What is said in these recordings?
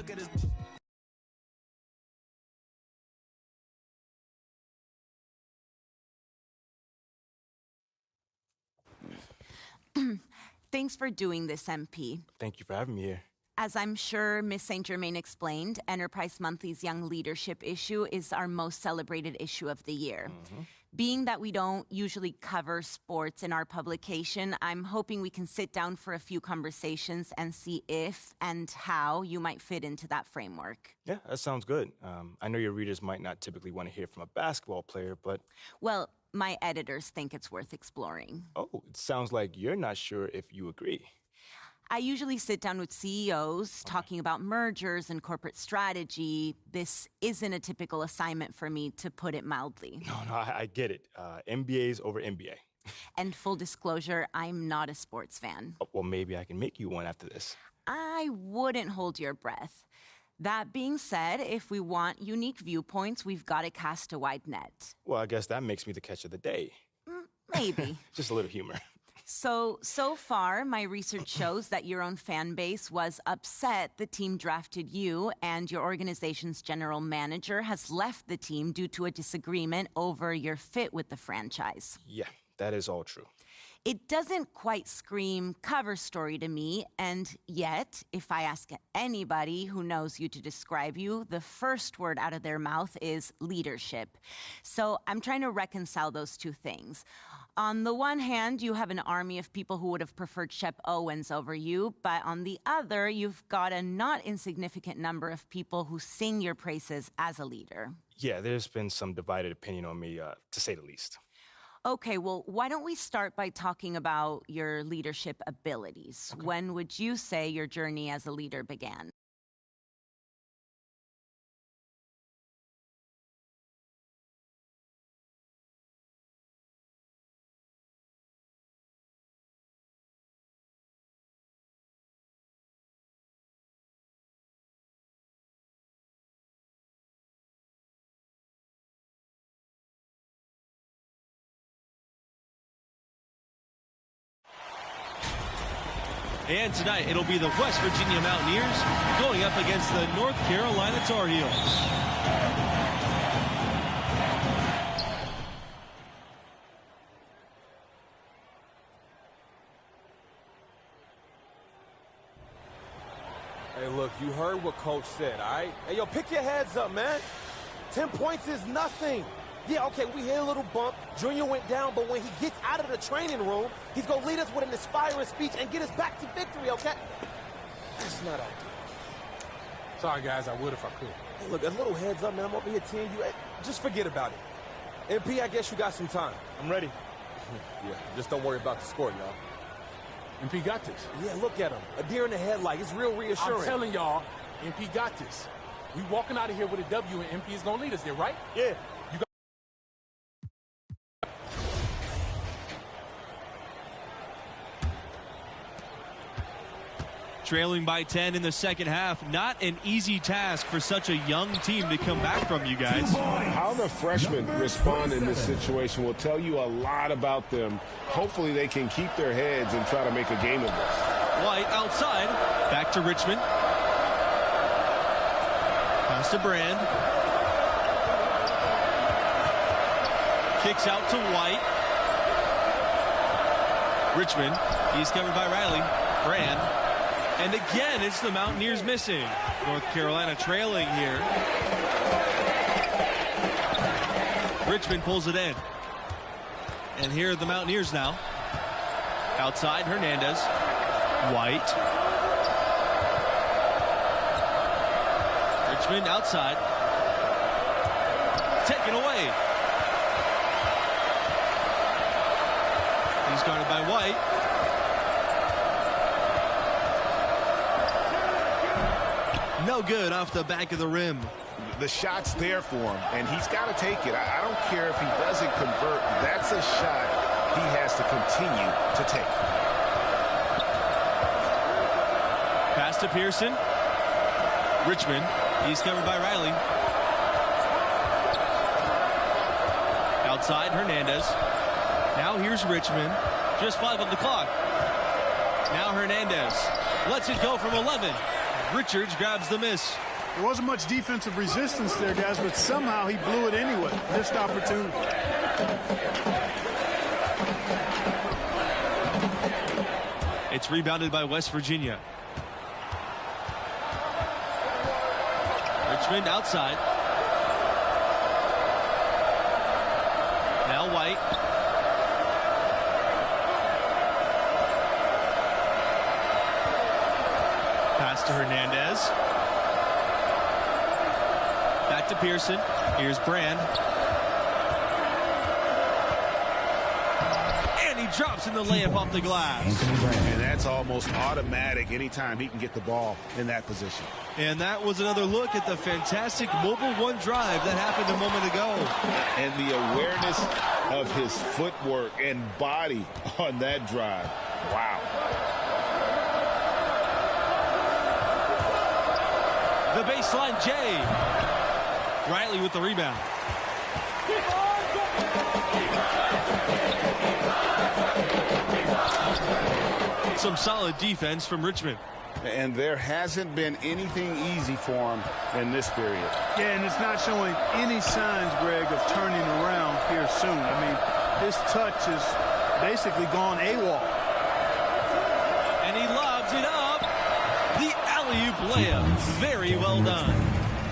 look at his... Thanks for doing this, MP. Thank you for having me here. As I'm sure Miss St. Germain explained, Enterprise Monthly's Young Leadership issue is our most celebrated issue of the year. Being that we don't usually cover sports in our publication, I'm hoping we can sit down for a few conversations and see if and how you might fit into that framework. Yeah, that sounds good. I know your readers might not typically want to hear from a basketball player, but... Well, my editors think it's worth exploring. Oh, it sounds like you're not sure if you agree. I usually sit down with CEOs talking about mergers and corporate strategy. This isn't a typical assignment for me, to put it mildly. No, I get it. MBA's over MBA. And full disclosure, I'm not a sports fan. Oh, well, maybe I can make you one after this. I wouldn't hold your breath. That being said, if we want unique viewpoints, we've got to cast a wide net. Well, I guess that makes me the catch of the day. Maybe. Just a little humor. So far, my research shows that your own fan base was upset the team drafted you, and your organization's general manager has left the team due to a disagreement over your fit with the franchise. Yeah, that is all true. It doesn't quite scream cover story to me, and yet, if I ask anybody who knows you to describe you, the first word out of their mouth is leadership. So I'm trying to reconcile those two things. On the one hand, you have an army of people who would have preferred Shep Owens over you, but on the other, you've got a not insignificant number of people who sing your praises as a leader. Yeah, there's been some divided opinion on me, to say the least. Okay, well, why don't we start by talking about your leadership abilities? Okay. When would you say your journey as a leader began? And tonight, it'll be the West Virginia Mountaineers going up against the North Carolina Tar Heels. Hey, look, you heard what Coach said, all right? Hey, yo, pick your heads up, man. 10 points is nothing. Yeah, okay, we hit a little bump. Junior went down, but when he gets out of the training room, he's going to lead us with an inspiring speech and get us back to victory, okay? That's not ideal. Sorry, guys, I would if I could. Hey, look, a little heads up, man. I'm over here teeing you. Hey, just forget about it. MP, I guess you got some time. I'm ready. Yeah, just don't worry about the score, y'all. MP got this. Yeah, look at him. A deer in the headlight. It's real reassuring. I'm telling y'all, MP got this. We walking out of here with a W, and MP is going to lead us there, right? Yeah. Trailing by 10 in the second half. Not an easy task for such a young team to come back from, you guys. How the freshmen respond in this situation will tell you a lot about them. Hopefully they can keep their heads and try to make a game of this. White outside. Back to Richmond. Pass to Brand. Kicks out to White. Richmond. He's covered by Riley. Brand. And again, it's the Mountaineers missing. North Carolina trailing here. Richmond pulls it in. And here are the Mountaineers now. Outside, Hernandez. White. Richmond outside. Taken away. He's guarded by White. No good off the back of the rim. The shot's there for him, and he's got to take it. I don't care if he doesn't convert. That's a shot he has to continue to take. Pass to Pearson. Richmond. He's covered by Riley. Outside, Hernandez. Now here's Richmond. Just 5 on the clock. Now Hernandez lets it go from 11. Richards grabs the miss. There wasn't much defensive resistance there, guys, but somehow he blew it anyway. Missed opportunity. It's rebounded by West Virginia. Richmond outside. Now White. Pass to Hernandez. Back to Pearson. Here's Brand. And he drops in the layup off the glass. And that's almost automatic anytime he can get the ball in that position. And that was another look at the fantastic mobile one drive that happened a moment ago. And the awareness of his footwork and body on that drive. Wow. The baseline J. Riley with the rebound. Some solid defense from Richmond. And there hasn't been anything easy for him in this period. Yeah, and it's not showing any signs, Greg, of turning around here soon. I mean, his touch is basically gone AWOL. And he lobs it up. The alley-oop layup. Very well done.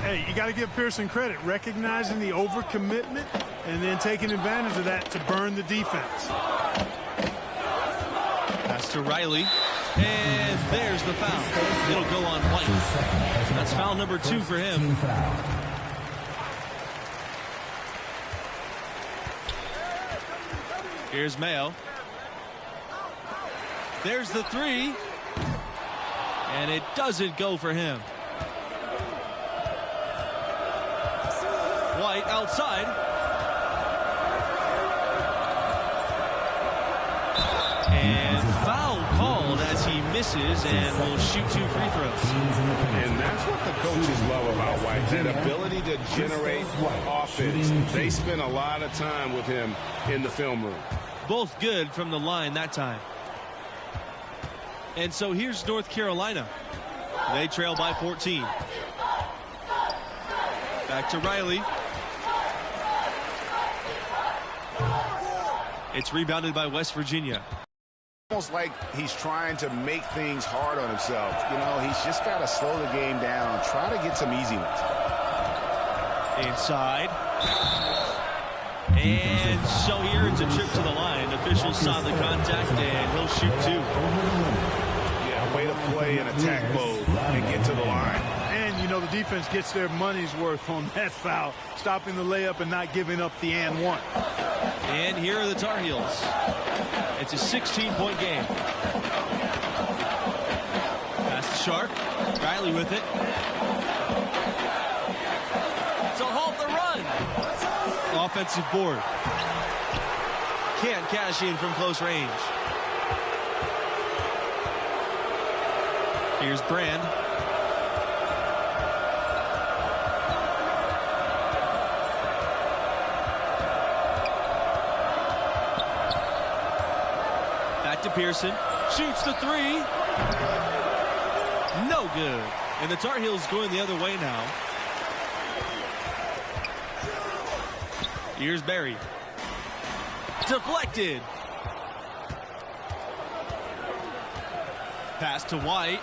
Hey, you got to give Pearson credit, recognizing the overcommitment and then taking advantage of that to burn the defense. Pass to Riley. And there's the foul. It'll go on White. That's foul number 2 for him. Here's Mayo. There's the 3. And it doesn't go for him. White outside. And foul called as he misses and will shoot 2 free throws. And that's what the coaches love about White, that ability to generate offense. They spend a lot of time with him in the film room. Both good from the line that time. And so here's North Carolina. They trail by 14. Back to Riley. It's rebounded by West Virginia. Almost like he's trying to make things hard on himself. You know, he's just got to slow the game down, try to get some easy ones. Inside. And so here it's a trip to the line. Officials saw the contact, and he'll shoot 2. Yeah, way to play in attack mode and get to the line. And, you know, the defense gets their money's worth on that foul, stopping the layup and not giving up the and one. And here are the Tar Heels. It's a 16-point game. Pass to Sharp. Riley with it. To halt the run. Offensive board. Can't cash in from close range. Here's Brand. To Pearson, shoots the 3. No good. And the Tar Heels going the other way now. Here's Barry. Deflected. Pass to White.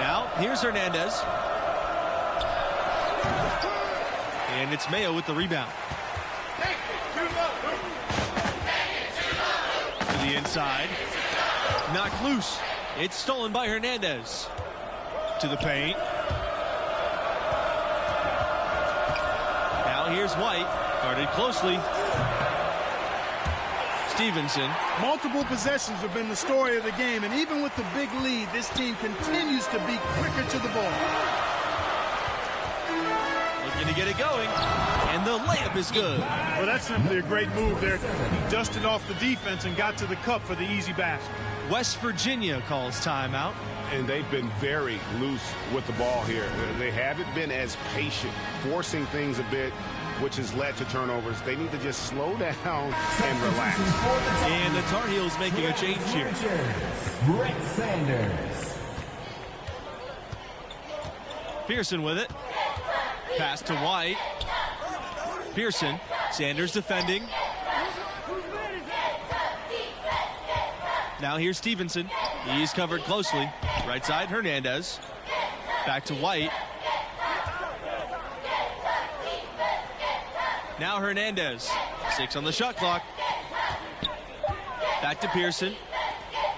Now, here's Hernandez. And it's Mayo with the rebound. To the inside. Knocked loose. It's stolen by Hernandez. To the paint. Now here's White. Guarded closely. Stevenson. Multiple possessions have been the story of the game, and even with the big lead, this team continues to be quicker to the ball. Looking to get it going, and the layup is good. Well, that's simply a great move there. He dusted off the defense and got to the cup for the easy basket. West Virginia calls timeout. And they've been very loose with the ball here. They haven't been as patient, forcing things a bit. which has led to turnovers. They need to just slow down and relax. And the Tar Heels making a change here. Brett Sanders. Pearson with it. Pass to White. Pearson. Sanders defending. Now here's Stevenson. He's covered closely. Right side, Hernandez. Back to White. Now Hernandez. 6 on the shot clock. Back to Pearson.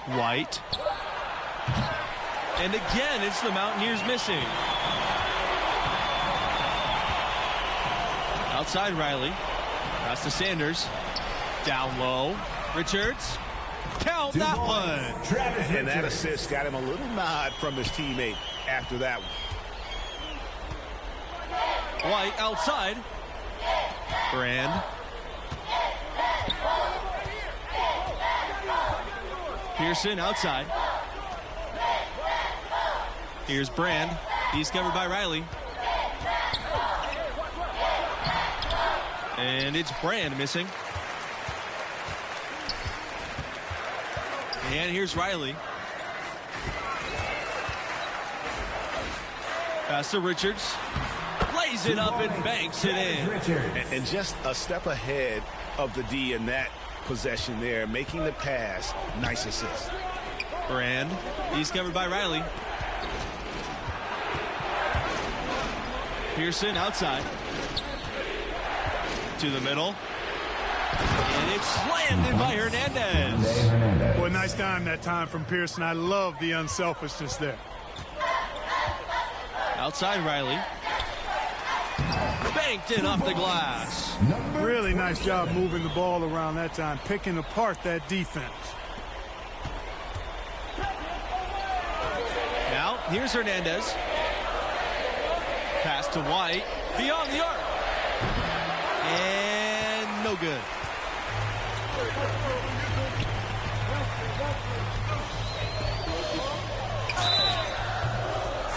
White. And again, it's the Mountaineers missing. Outside Riley. Pass to Sanders. Down low. Richards. Count that one. And that assist got him a little nod from his teammate after that one. White outside. Brand. Pearson outside. Here's Brand. He's covered by Riley. And it's Brand missing. And here's Riley. Pass to Richards. Lays it up and banks it in. And just a step ahead of the D in that possession there, making the pass. Nice assist. Brand. He's covered by Riley. Pearson outside. To the middle. And it's slammed in by Hernandez. Boy, nice time that time from Pearson. I love the unselfishness there. Outside Riley. Banked it off the glass. Really nice job moving the ball around that time, picking apart that defense. Now, here's Hernandez. Pass to White. Beyond the arc. And no good.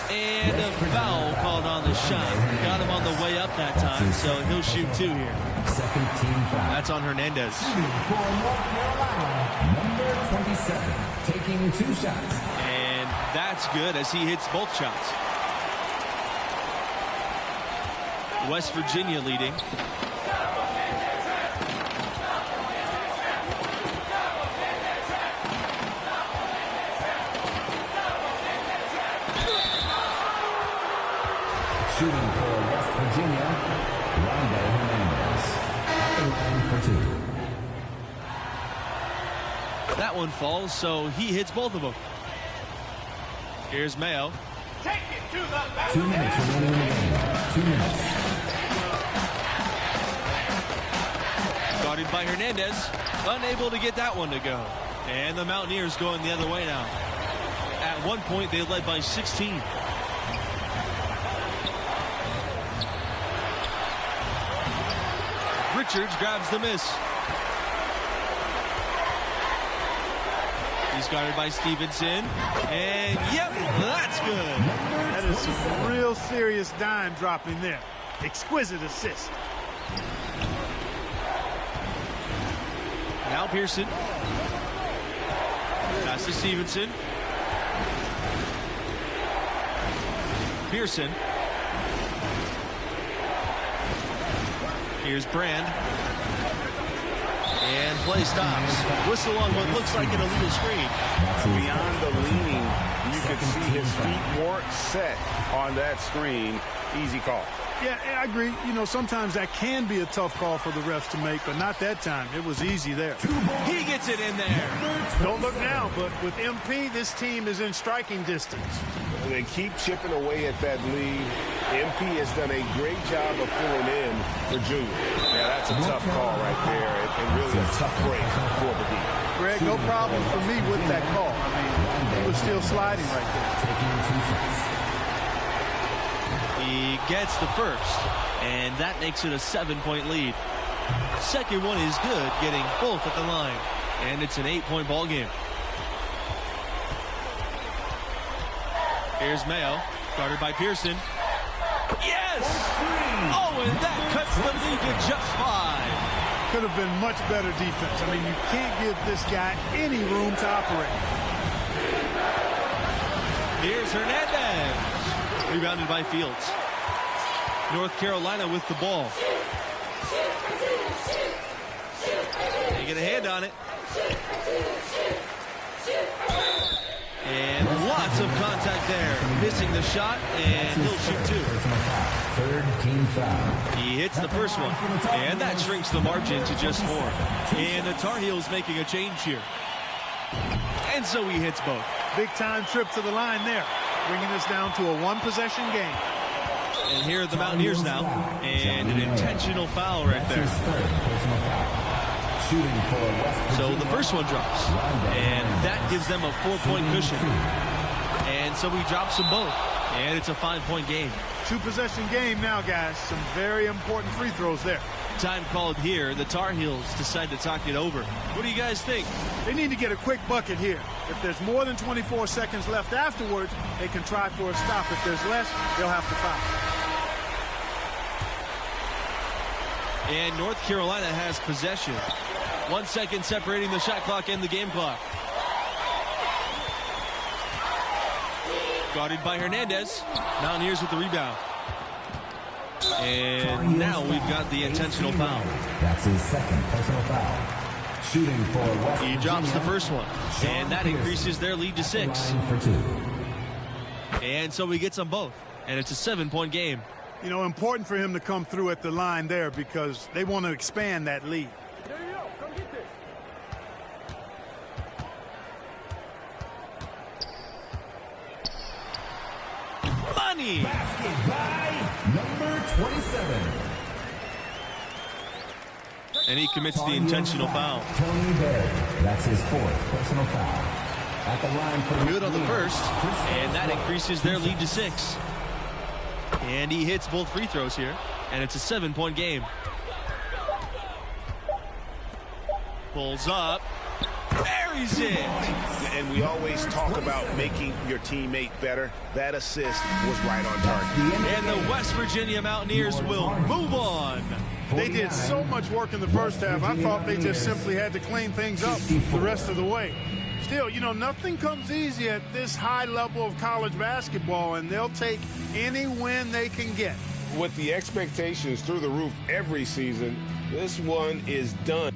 And a foul called on the shot. Got him on the way up that time, so he'll shoot 2 here. Second team foul. That's on Hernandez. For North Carolina, number 27, taking 2 shots. And that's good as he hits both shots. West Virginia leading. Shooting for West Virginia, Rondo Hernandez. At the line for 2. That one falls, so he hits both of them. Here's Mayo. 2 minutes remaining in the game. 2 minutes. Guarded by Hernandez. Unable to get that one to go. And the Mountaineers going the other way now. At one point, they led by 16. Richards grabs the miss. He's guarded by Stevenson. And, yep, that's good. That is some real serious dime dropping there. Exquisite assist. Now Pearson. Pass to Stevenson. Pearson. Here's Brand. And play stops. Whistle on what looks like an illegal screen. Beyond the leaning, you can see his feet more set on that screen. Easy call. Yeah, I agree. You know, sometimes that can be a tough call for the refs to make, but not that time. It was easy there. He gets it in there. Don't look now, but with MP, this team is in striking distance. They keep chipping away at that lead. MP has done a great job of filling in for Junior. Yeah, that's a tough call right there, and really a tough break for the D. Greg, no problem for me with that call. I mean, he was still sliding right there. Taking 2 shots. He gets the first, and that makes it a 7-point lead. Second one is good, getting both at the line, and it's an 8-point ball game. Here's Mayo, guarded by Pearson. Yes! Oh, and that cuts the lead to just 5. Could have been much better defense. I mean, you can't give this guy any room to operate. Here's Hernandez. Rebounded by Fields. North Carolina with the ball. They get a hand on it. And lots of contact there. Missing the shot, and he'll shoot 2. Third team foul. He hits the first one, and that shrinks the margin to just 4. And the Tar Heels making a change here. And so he hits both. Big-time trip to the line there, bringing us down to a 1-possession game. And here are the Mountaineers now, and an intentional foul right there. So the first one drops, and that gives them a 4-point cushion. And so he drops them both, and it's a 5-point game. 2-possession game now, guys. Some very important free throws there. Time called here. The Tar Heels decide to talk it over. What do you guys think? They need to get a quick bucket here. If there's more than 24 seconds left afterwards, they can try for a stop. If there's less, they'll have to foul. And North Carolina has possession. 1 second separating the shot clock and the game clock. Guarded by Hernandez. Mountaineers with the rebound. And now we've got the intentional foul. That's his second personal foul. Shooting for West He drops the first one, and that increases their lead to 6. For 2. And so he gets them both, and it's a 7-point game. You know, important for him to come through at the line there because they want to expand that lead. There you go. Come get this. Money! Basket by number 27. And he commits the intentional foul. Tony Berry. That's his 4th personal foul. At the line for Good on the first, and that increases their lead to 6. And he hits both free throws here, and it's a 7-point game. Pulls up, buries it. And we always talk about making your teammate better. That assist was right on target. And the West Virginia Mountaineers will move on. They did so much work in the first half. I thought they just simply had to clean things up the rest of the way. Still, you know, nothing comes easy at this high level of college basketball, and they'll take any win they can get. With the expectations through the roof every season, this one is done.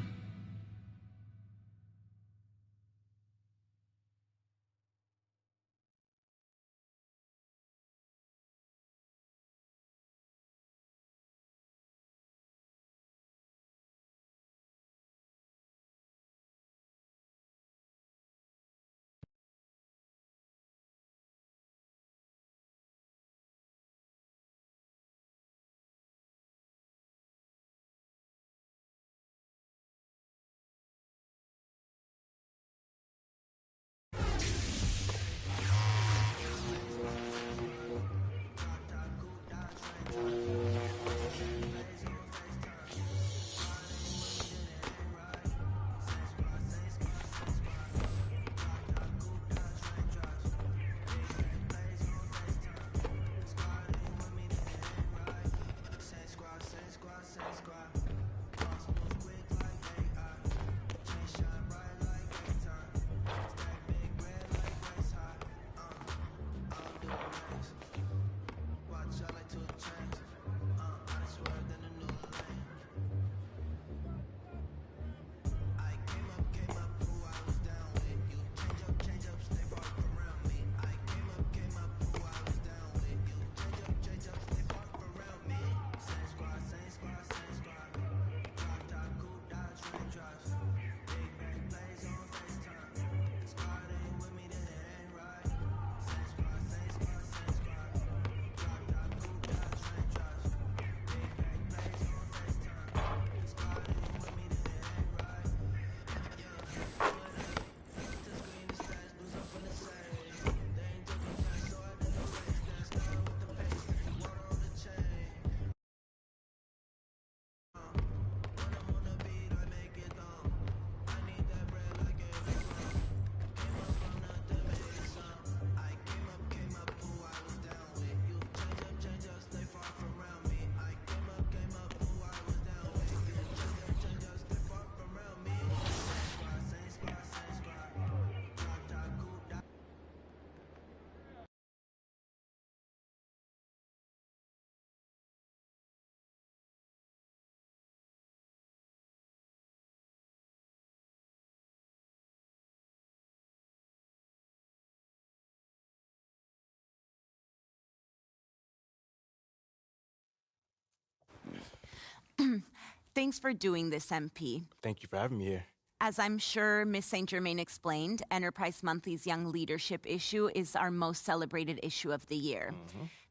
Thanks for doing this, MP. Thank you for having me here. As I'm sure Miss St. Germain explained, Enterprise Monthly's Young Leadership issue is our most celebrated issue of the year.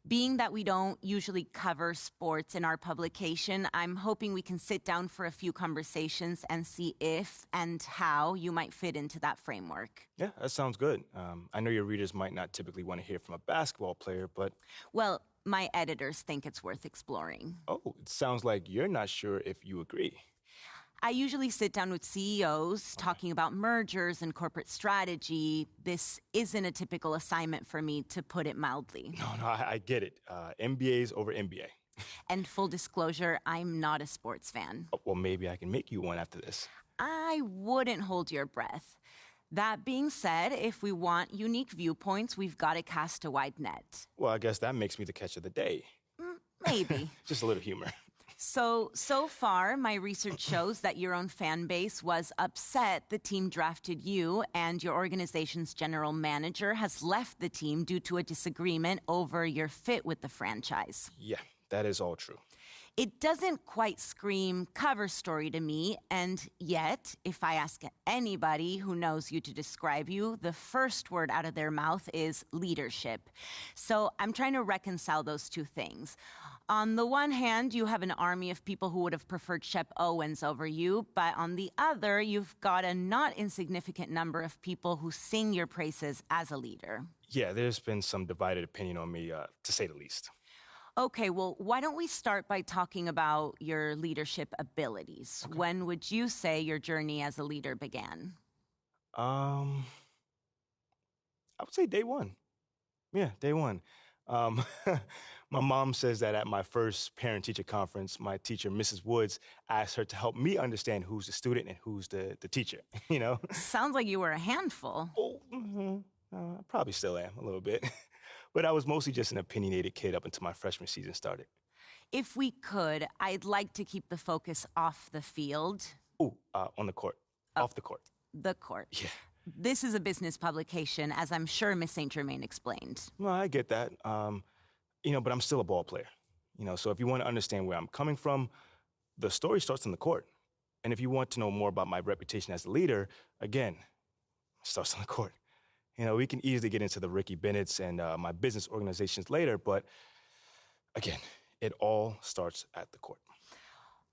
Being that we don't usually cover sports in our publication, I'm hoping we can sit down for a few conversations and see if and how you might fit into that framework. Yeah, that sounds good. I know your readers might not typically want to hear from a basketball player, but... Well, my editors think it's worth exploring. Oh, it sounds like you're not sure if you agree. I usually sit down with CEOs talking about mergers and corporate strategy. This isn't a typical assignment for me, to put it mildly. No, I get it. MBA's over MBA. And full disclosure, I'm not a sports fan. Oh, well, maybe I can make you one after this. I wouldn't hold your breath. That being said, if we want unique viewpoints, we've got to cast a wide net. Well, I guess that makes me the catch of the day. Maybe. Just a little humor. So far, my research shows that your own fan base was upset the team drafted you, and your organization's general manager has left the team due to a disagreement over your fit with the franchise. Yeah, that is all true. It doesn't quite scream cover story to me, and yet, if I ask anybody who knows you to describe you, the first word out of their mouth is leadership. So I'm trying to reconcile those two things. On the one hand, you have an army of people who would have preferred Shep Owens over you, but on the other, you've got a not insignificant number of people who sing your praises as a leader. Yeah, there's been some divided opinion on me, to say the least. Okay, well, why don't we start by talking about your leadership abilities? Okay. When would you say your journey as a leader began? I would say day one. Yeah, day one. My mom says that at my first parent-teacher conference, my teacher, Mrs. Woods, asked her to help me understand who's the student and who's the teacher, you know? Sounds like you were a handful. Oh, I probably still am, a little bit. But I was mostly just an opinionated kid up until my freshman season started. If we could, I'd like to keep the focus off the field. Ooh, on the court. Off the court. The court. Yeah. This is a business publication, as I'm sure Miss St. Germain explained. Well, I get that. But I'm still a ball player. So if you want to understand where I'm coming from, the story starts on the court. And if you want to know more about my reputation as a leader, again, it starts on the court. We can easily get into the Ricky Bennett's and my business organizations later, but again, it all starts at the court.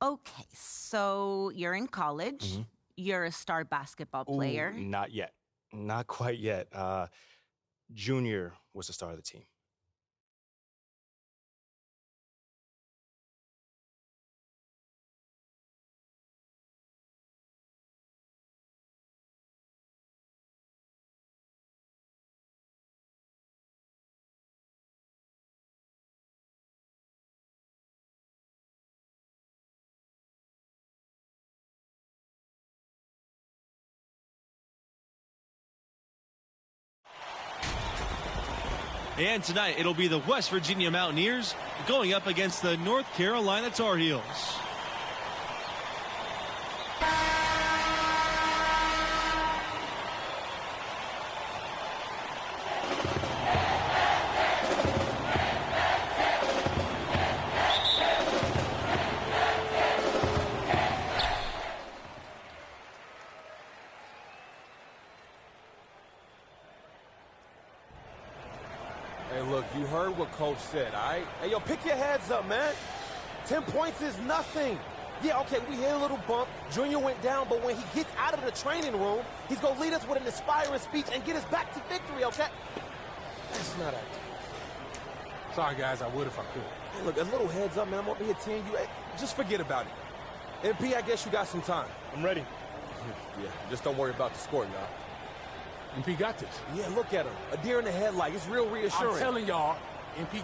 Okay, so you're in college. Mm-hmm. You're a star basketball player. Ooh, not yet. Not quite yet. Junior was the star of the team. And tonight, it'll be the West Virginia Mountaineers going up against the North Carolina Tar Heels. Hey, look, you heard what Coach said, all right? Hey, yo, pick your heads up, man. 10 points is nothing. Yeah, okay, we hit a little bump. Junior went down, but when he gets out of the training room, he's going to lead us with an inspiring speech and get us back to victory, okay? That's not ideal. Sorry, guys, I would if I could. Hey, look, a little heads up, man. I'm over here telling you, hey, just forget about it. MP, I guess you got some time. I'm ready. Yeah, just don't worry about the score, y'all. MP got this. Yeah, look at him. A deer in the headlight. It's real reassuring. I'm telling y'all, MP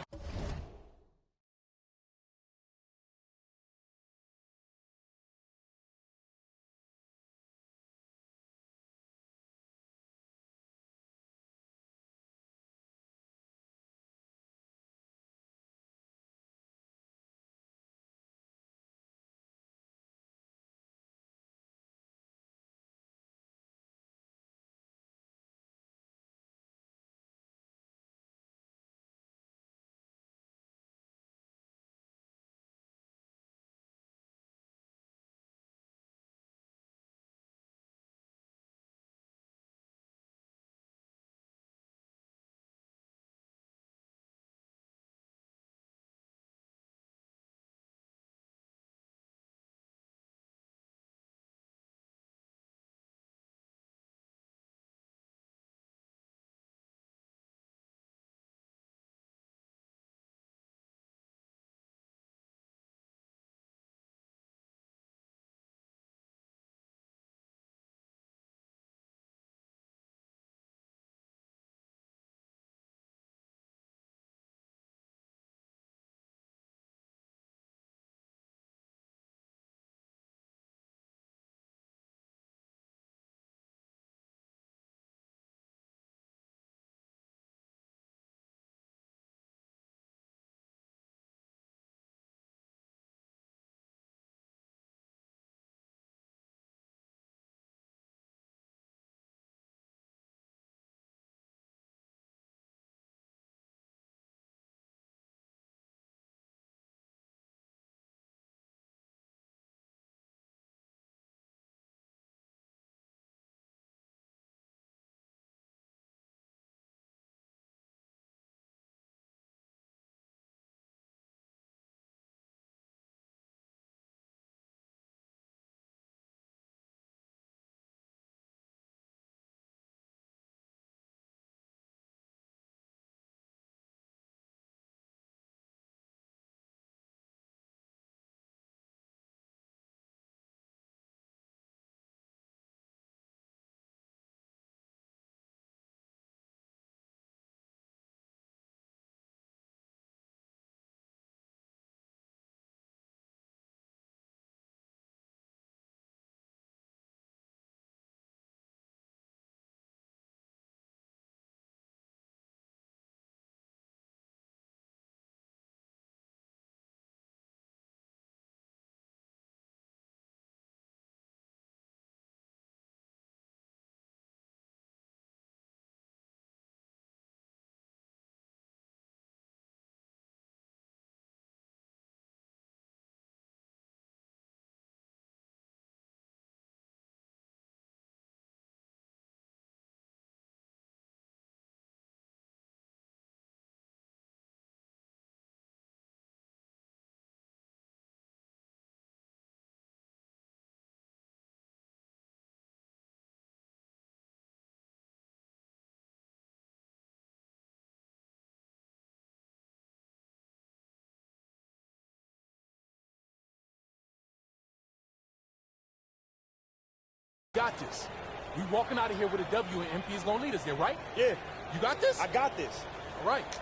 got this. We walking out of here with a W, and MP is going to lead us there, right? Yeah, You got this? I got this. All right.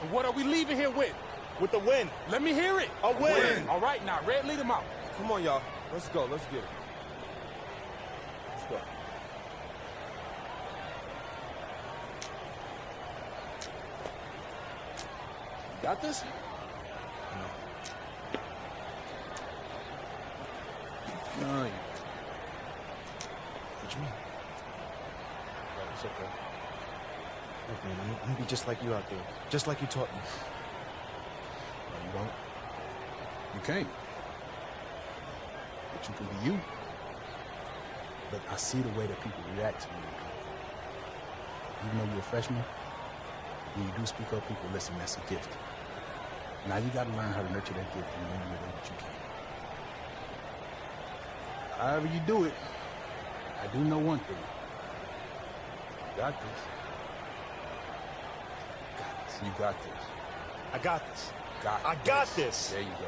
And what are we leaving here with? With the win. Let me hear it. A win. All right, now, Red, lead him out. Come on, y'all. Let's go. Let's get it. Let's go. You got this? No. What you mean? It's okay. Look, man, I'm gonna be just like you out there. Just like you taught me. No, you won't. You can't. But you can be you. But I see the way that people react to you. Even though you're a freshman, when you do speak up, people listen. That's a gift. Now you got to learn how to nurture that gift and maybe you'll do what you can. However you do it, I do know one thing. You got this. You got this. I got this. Got I got this. There you go.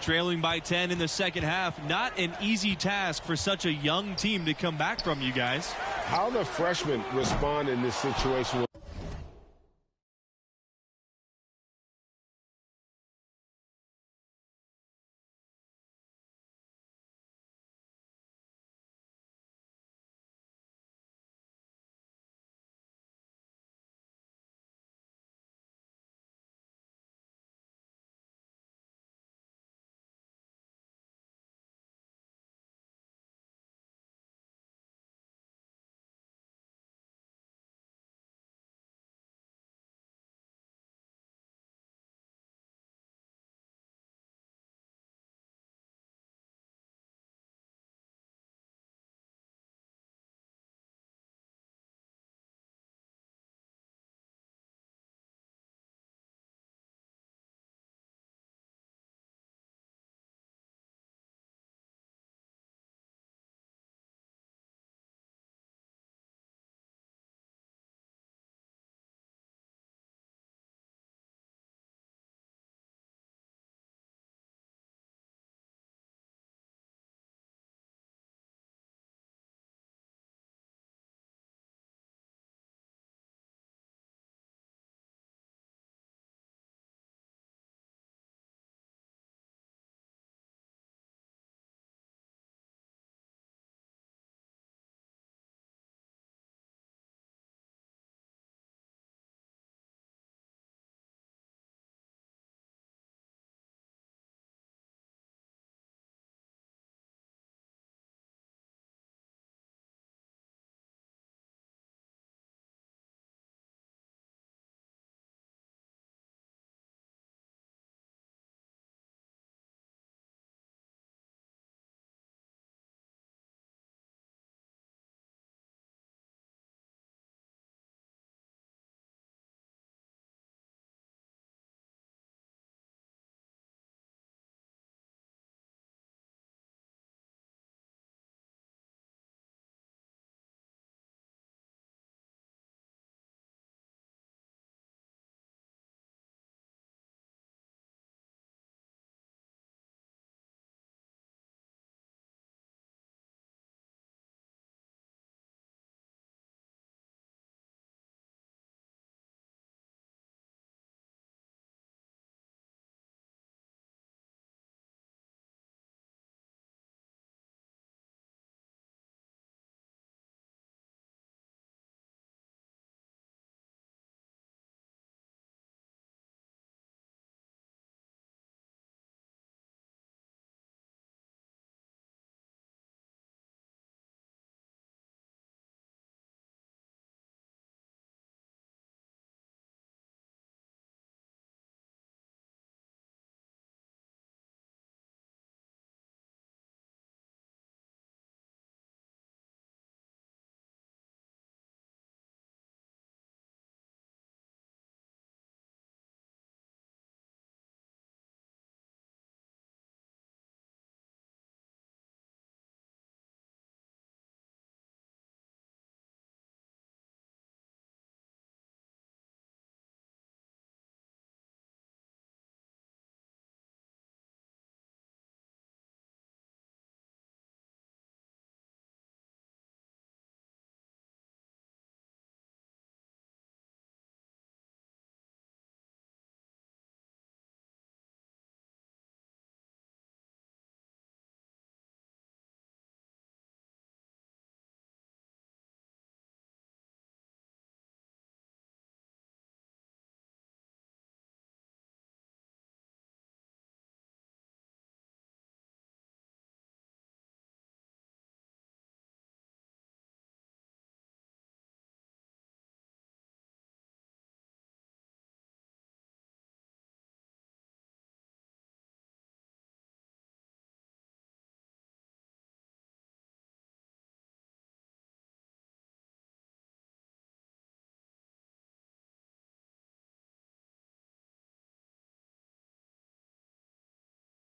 Trailing by 10 in the second half. Not an easy task for such a young team to come back from, you guys. How the freshmen respond in this situation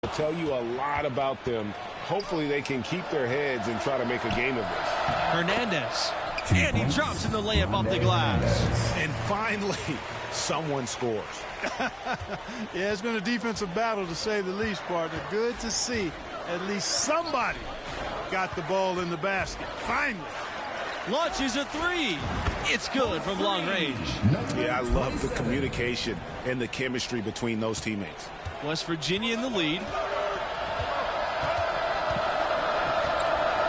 It'll tell you a lot about them. Hopefully they can keep their heads and try to make a game of this. Hernandez. And he drops in the layup off the glass. And finally, someone scores. Yeah, it's been a defensive battle to say the least, partner. Good to see at least somebody got the ball in the basket. Finally. Launches a three. It's good from long range. Yeah, I love the communication and the chemistry between those teammates. West Virginia in the lead.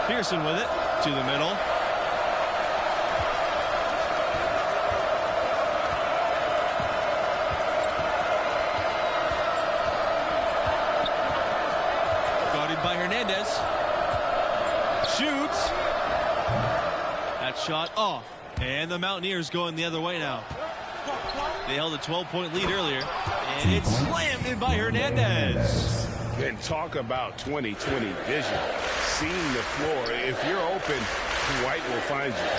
Pearson with it to the middle. Guarded by Hernandez. Shoots. That shot off. And the Mountaineers going the other way now. They held a 12-point lead earlier. And it's slammed in by Hernandez. And talk about 20/20 vision. Seeing the floor. If you're open, White will find you.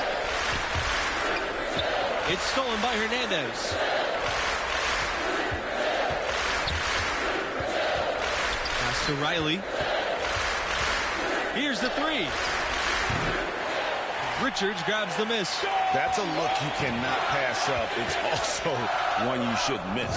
It's stolen by Hernandez. Pass to Riley. Here's the three. Richards grabs the miss. That's a look you cannot pass up. It's also one you shouldn't miss.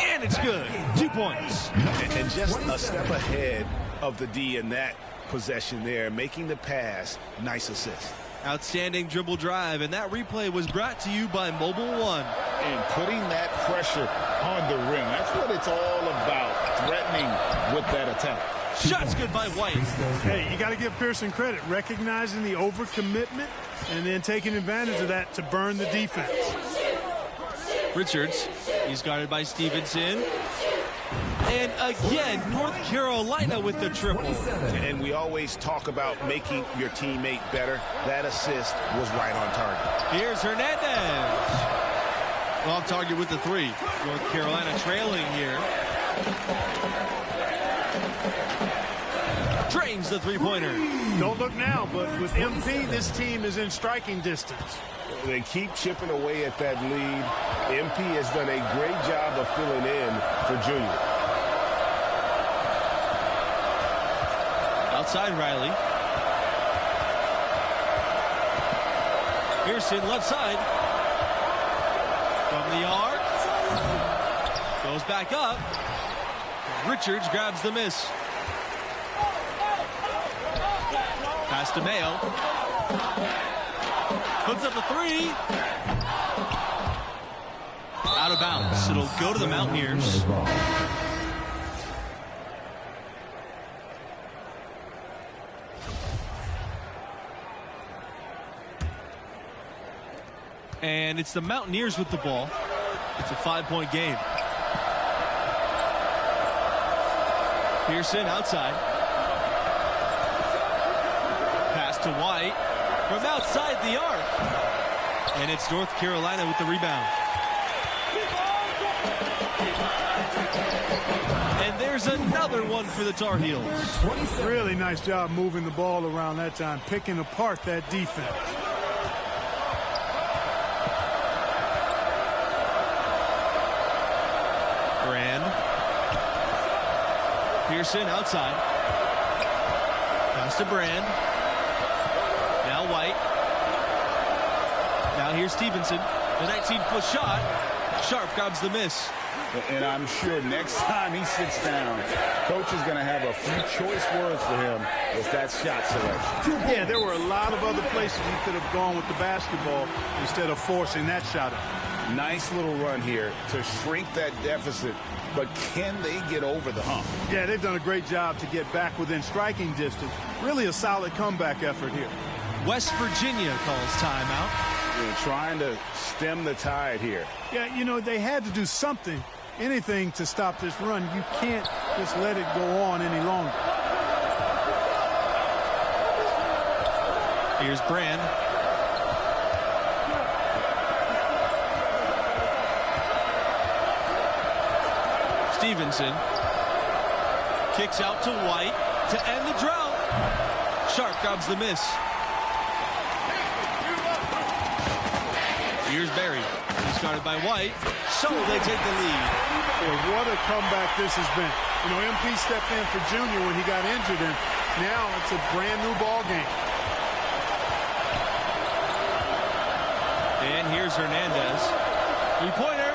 And it's good. 2 points. And just a step ahead of the D in that possession there, making the pass. Nice assist. Outstanding dribble drive, and that replay was brought to you by Mobile One. And putting that pressure on the rim. That's what it's all about, threatening with that attack. Shots good by White. Hey, you got to give Pearson credit, recognizing the overcommitment and then taking advantage of that to burn the defense. Richards, he's guarded by Stevenson. And again, North Carolina with the triple. And we always talk about making your teammate better. That assist was right on target. Here's Hernandez. Off target with the three. North Carolina trailing here. Drains the three-pointer. Don't look now, but with MP, this team is in striking distance. They keep chipping away at that lead. MP has done a great job of filling in for Junior. Outside Riley. Pearson left side. From the arc. Goes back up. Richards grabs the miss. Pass to Mayo. Puts up a three. Out of bounds. It'll go to the Mountaineers. And it's the Mountaineers with the ball. It's a 5-point game. Pearson outside. Pass to White from outside the arc. And it's North Carolina with the rebound. And there's another one for the Tar Heels. Really nice job moving the ball around that time, picking apart that defense. Pearson outside. Pass to Brand. Now White. Now here's Stevenson. The 19-foot shot. Sharp grabs the miss. And I'm sure next time he sits down, coach is going to have a few choice words for him with that shot selection. Yeah, there were a lot of other places he could have gone with the basketball instead of forcing that shot up. Nice little run here to shrink that deficit, but can they get over the hump? Yeah, they've done a great job to get back within striking distance. Really a solid comeback effort here. West Virginia calls timeout. They're trying to stem the tide here. Yeah, you know, they had to do something, anything to stop this run. You can't just let it go on any longer. Here's Brand. Stevenson kicks out to White to end the drought. Sharp grabs the miss. Here's Barry. He's guarded by White. So they take the lead. Boy, what a comeback this has been. You know, MP stepped in for Junior when he got injured, and now it's a brand new ball game. And here's Hernandez. Three-pointer.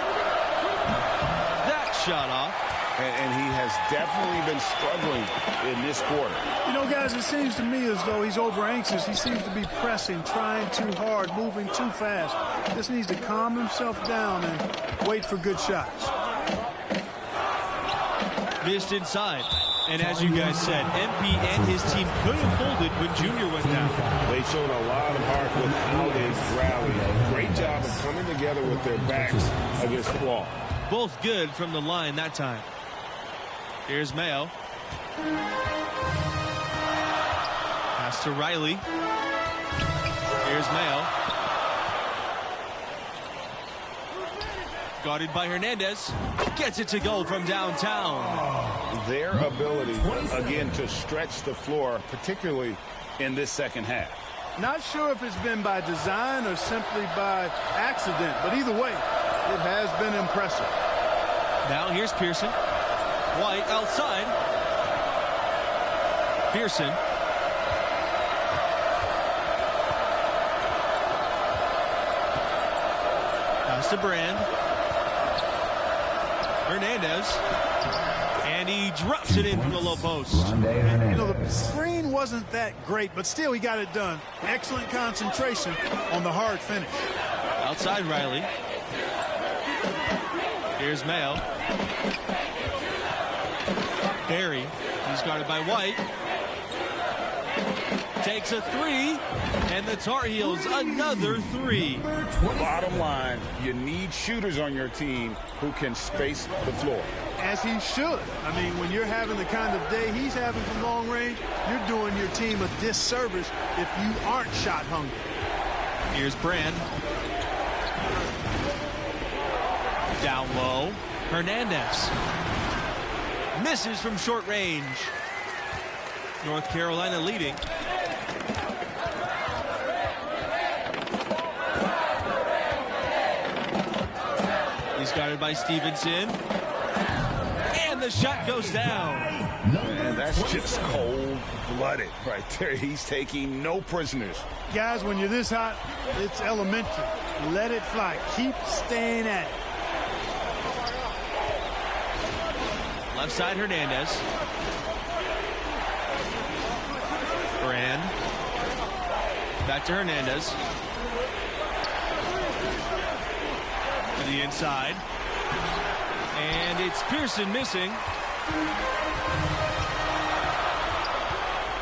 That shot off. And he has definitely been struggling in this quarter. You know, guys, it seems to me as though he's over-anxious. He seems to be pressing, trying too hard, moving too fast. Just needs to calm himself down and wait for good shots. Missed inside. And as you guys said, MP and his team could have folded when Junior went down. They've shown a lot of heart with how they've rallied. Great job of coming together with their backs against the wall. Both good from the line that time. Here's Mayo. Pass to Riley. Here's Mayo. Guarded by Hernandez. Gets it to go from downtown. Their ability, again, to stretch the floor, particularly in this second half. Not sure if it's been by design or simply by accident, but either way, it has been impressive. Now here's Pearson. White outside. Pearson. Pass to Brand. Hernandez. And he drops it in from the low post. You know, the screen wasn't that great, but still he got it done. Excellent concentration on the hard finish. Outside Riley. Here's Mayo. Barry, he's guarded by White. Takes a three, and the Tar Heels another three. Bottom line, you need shooters on your team who can space the floor. As he should. I mean, when you're having the kind of day he's having from long range, you're doing your team a disservice if you aren't shot hungry. Here's Brand. Down low, Hernandez. Misses from short range. North Carolina leading. He's guarded by Stevenson. And the shot goes down. Man, that's just cold-blooded right there. He's taking no prisoners. Guys, when you're this hot, it's elementary. Let it fly. Keep staying at it. Left side, Hernandez. Brand. Back to Hernandez. To the inside. And it's Pearson missing.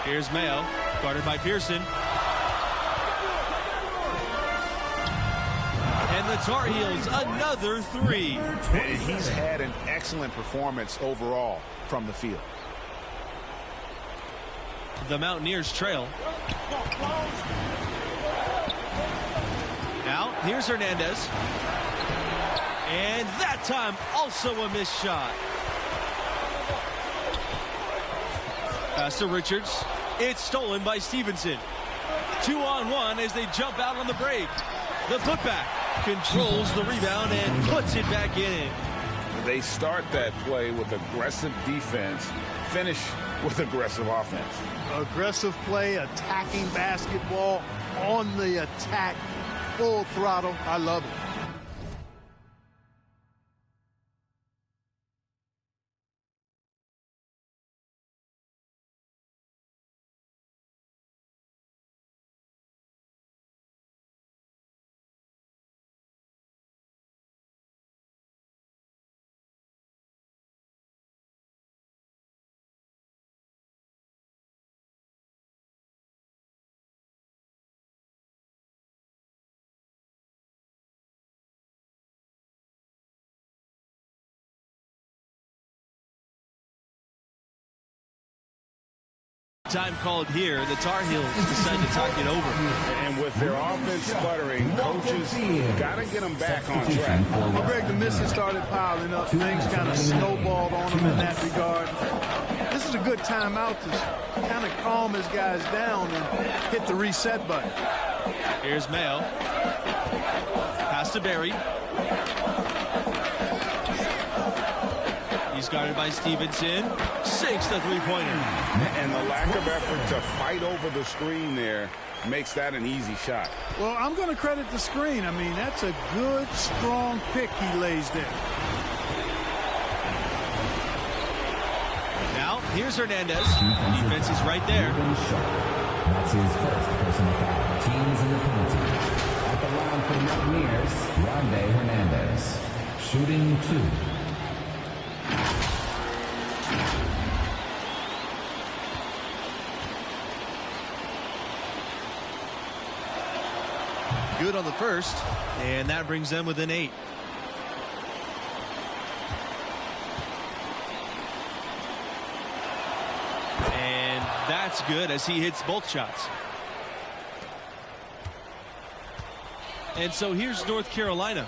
Here's Mayo, guarded by Pearson. And the Tar Heels another three. And he's had an excellent performance overall from the field. The Mountaineers trail. Now, here's Hernandez. And that time, also a missed shot. Pass to Richards. It's stolen by Stevenson. 2-on-1 as they jump out on the break. The putback controls the rebound and puts it back in. They start that play with aggressive defense, finish with aggressive offense. Aggressive play, attacking basketball, on the attack, full throttle. I love it. Time called here. The Tar Heels decide to talk it over. And with their offense sputtering, coaches got to get them back on track. Well, Greg, the misses started piling up. Things kind of snowballed on them in that regard. This is a good timeout to kind of calm his guys down and hit the reset button. Here's Mayo. Pass to Barry. He's guarded by Stevenson. Sinks the three-pointer. And the lack of effort to fight over the screen there makes that an easy shot. Well, I'm going to credit the screen. I mean, that's a good, strong pick he lays there. Now, here's Hernandez. Defense is right there. That's his first personal foul. Teams in the penalty. At the line for the Mountaineers, Rondé Hernandez. Shooting 2. Good on the first, and that brings them within 8. And that's good as he hits both shots. And so here's North Carolina.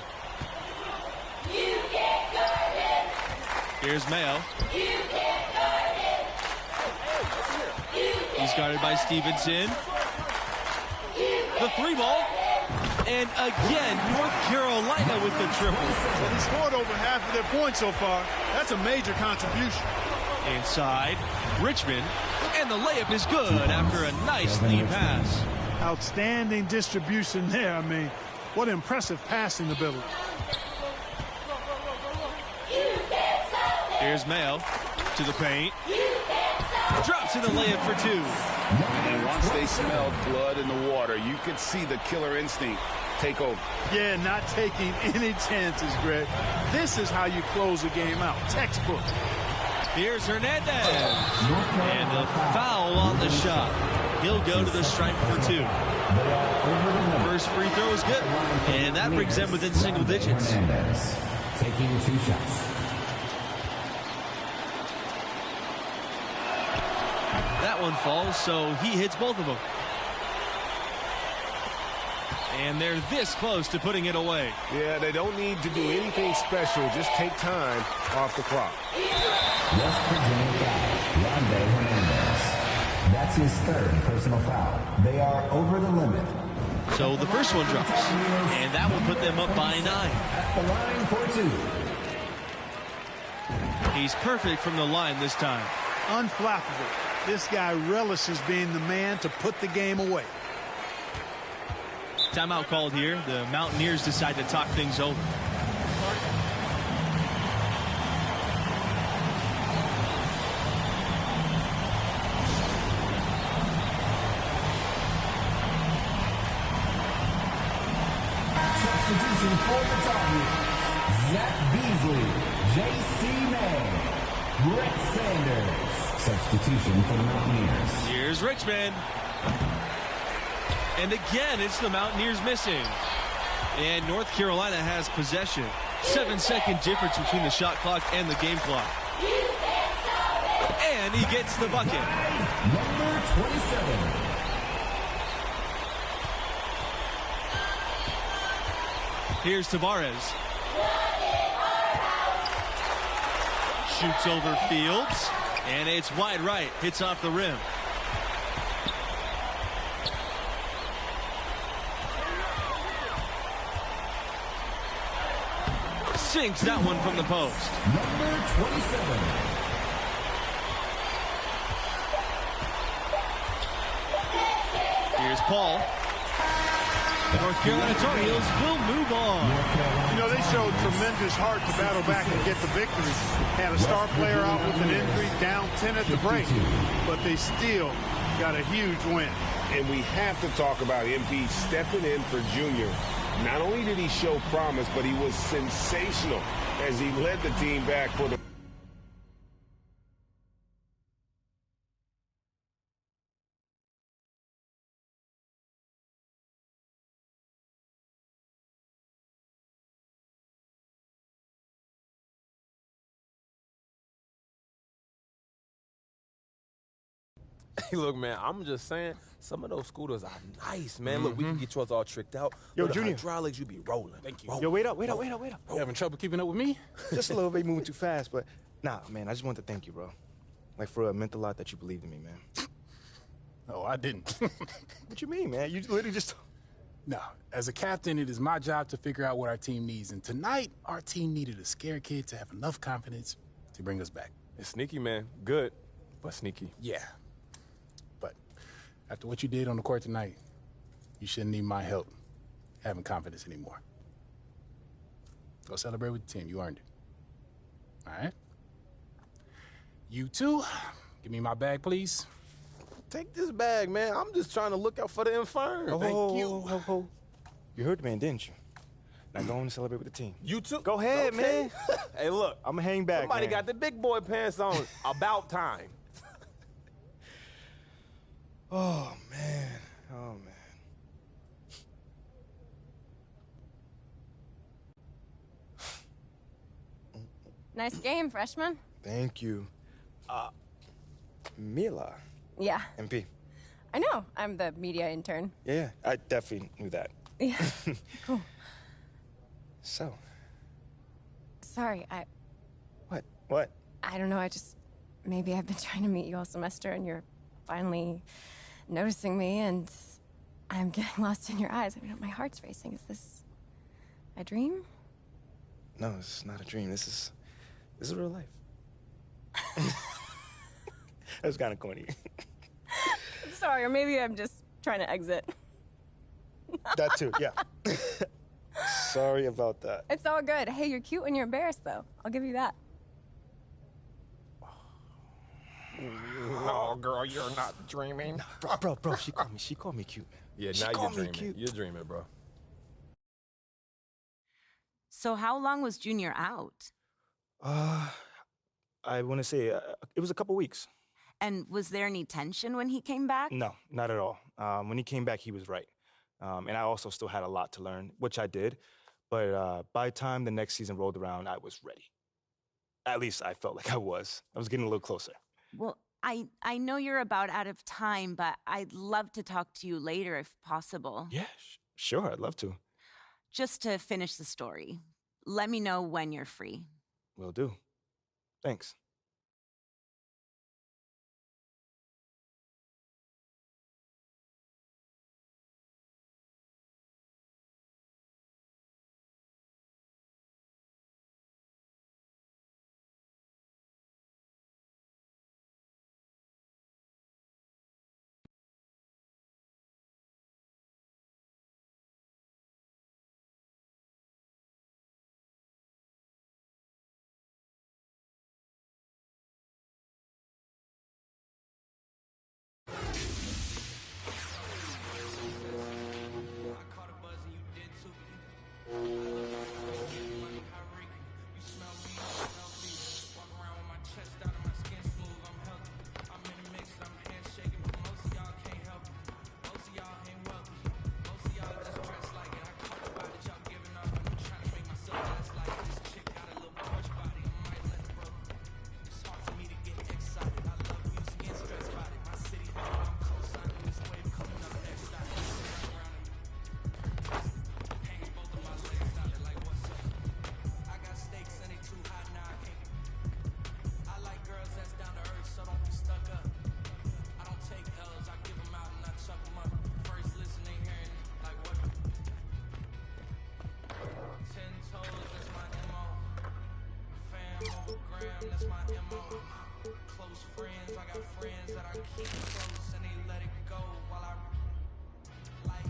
Here's Mayo. He's guarded by Stevenson. The three ball. And again, North Carolina with the triple. Well, he scored over half of their points so far. That's a major contribution. Inside, Richmond. And the layup is good after a nice lead pass. Outstanding distribution there. I mean, what impressive passing ability. Here's Mayo to the paint. Drops in the layup for 2. And once they smelled blood in the water, you could see the killer instinct take over. Yeah, not taking any chances, Greg. This is how you close a game out. Textbook. Here's Hernandez. And the foul on the shot. He'll go to the stripe for 2. First free throw is good. And that brings them within single digits. Hernandez taking 2 shots. That one falls, so he hits both of them. And they're this close to putting it away. Yeah, they don't need to do anything special. Just take time off the clock. West Virginia foul. Rondé Hernandez. That's his 3rd personal foul. They are over the limit. So the first one drops. And that will put them up by 9. At the line for 2. He's perfect from the line this time. Unflappable. This guy relishes being the man to put the game away. Timeout called here. The Mountaineers decide to talk things over. Substitution for the Tar Heels. Zach Beasley, J.C. May, Brett Sanders. Substitution for the Mountaineers. Here's Richmond. And again, it's the Mountaineers missing. And North Carolina has possession. 7-second difference between the shot clock and the game clock. And he gets the bucket. Number 27. Here's Tavares. Shoots over Fields. And it's wide right. Hits off the rim. Sinks that one from the post. Number 27. Here's Paul. The North Carolina Tar Heels will move on. You know, they showed tremendous heart to battle back and get the victory. Had a star player out with an injury, down 10 at the break. But they still got a huge win. And we have to talk about MP stepping in for Junior. Not only did he show promise, but he was sensational as he led the team back for the Hey, look, man, I'm just saying, some of those scooters are nice, man. Look, we can get yours all tricked out. Yo, Look, the Junior. hydraulics, you be rolling. Thank you. Yo, wait up. You having trouble keeping up with me? Just a little bit moving too fast, but nah, man, I just want to thank you, bro. Like, for real, it meant a lot that you believed in me, man. No, I didn't. What you mean, man? You literally just... No, as a captain, it is my job to figure out what our team needs. And tonight, our team needed a scared kid to have enough confidence to bring us back. It's sneaky, man. Good, but sneaky. Yeah. But after what you did on the court tonight, you shouldn't need my help having confidence anymore. Go celebrate with the team. You earned it. All right? You two, give me my bag, please. Take this bag, man. I'm just trying to look out for the infirm. Oh, Thank you. Oh. You heard the man, didn't you? Now go on and celebrate with the team. You too? Go ahead, Okay. man. Hey, look. I'm gonna hang back, Somebody man. got the big boy pants on. About time. Oh, man. Oh, man. Nice game, freshman. Thank you. Mila. Yeah, MP. I know. I'm the media intern. Yeah, I definitely knew that. Yeah, cool. So, Sorry, what? I don't know, maybe I've been trying to meet you all semester and you're finally noticing me and I'm getting lost in your eyes. I mean, my heart's racing. Is this a dream? No, this is not a dream. This is real life. That was kind of corny. I'm sorry, or maybe I'm just trying to exit. That too, yeah. Sorry about that. It's all good. Hey, you're cute when you're embarrassed, though. I'll give you that. No, girl, you're not dreaming. Bro, she called me cute, man. Yeah, She now called you're me dreaming. cute. You're dreaming, bro. So how long was Junior out? I want to say it was a couple weeks. And was there any tension when he came back? No, not at all. When he came back, he was right. And I also still had a lot to learn, which I did. But by the time the next season rolled around, I was ready. At least I felt like I was. I was getting a little closer. Well, I know you're about out of time, but I'd love to talk to you later if possible. Yeah, sure, I'd love to. Just to finish the story. Let me know when you're free. Will do. Thanks. That's my MO. Close friends, I got friends that I keep close and they let it go while I like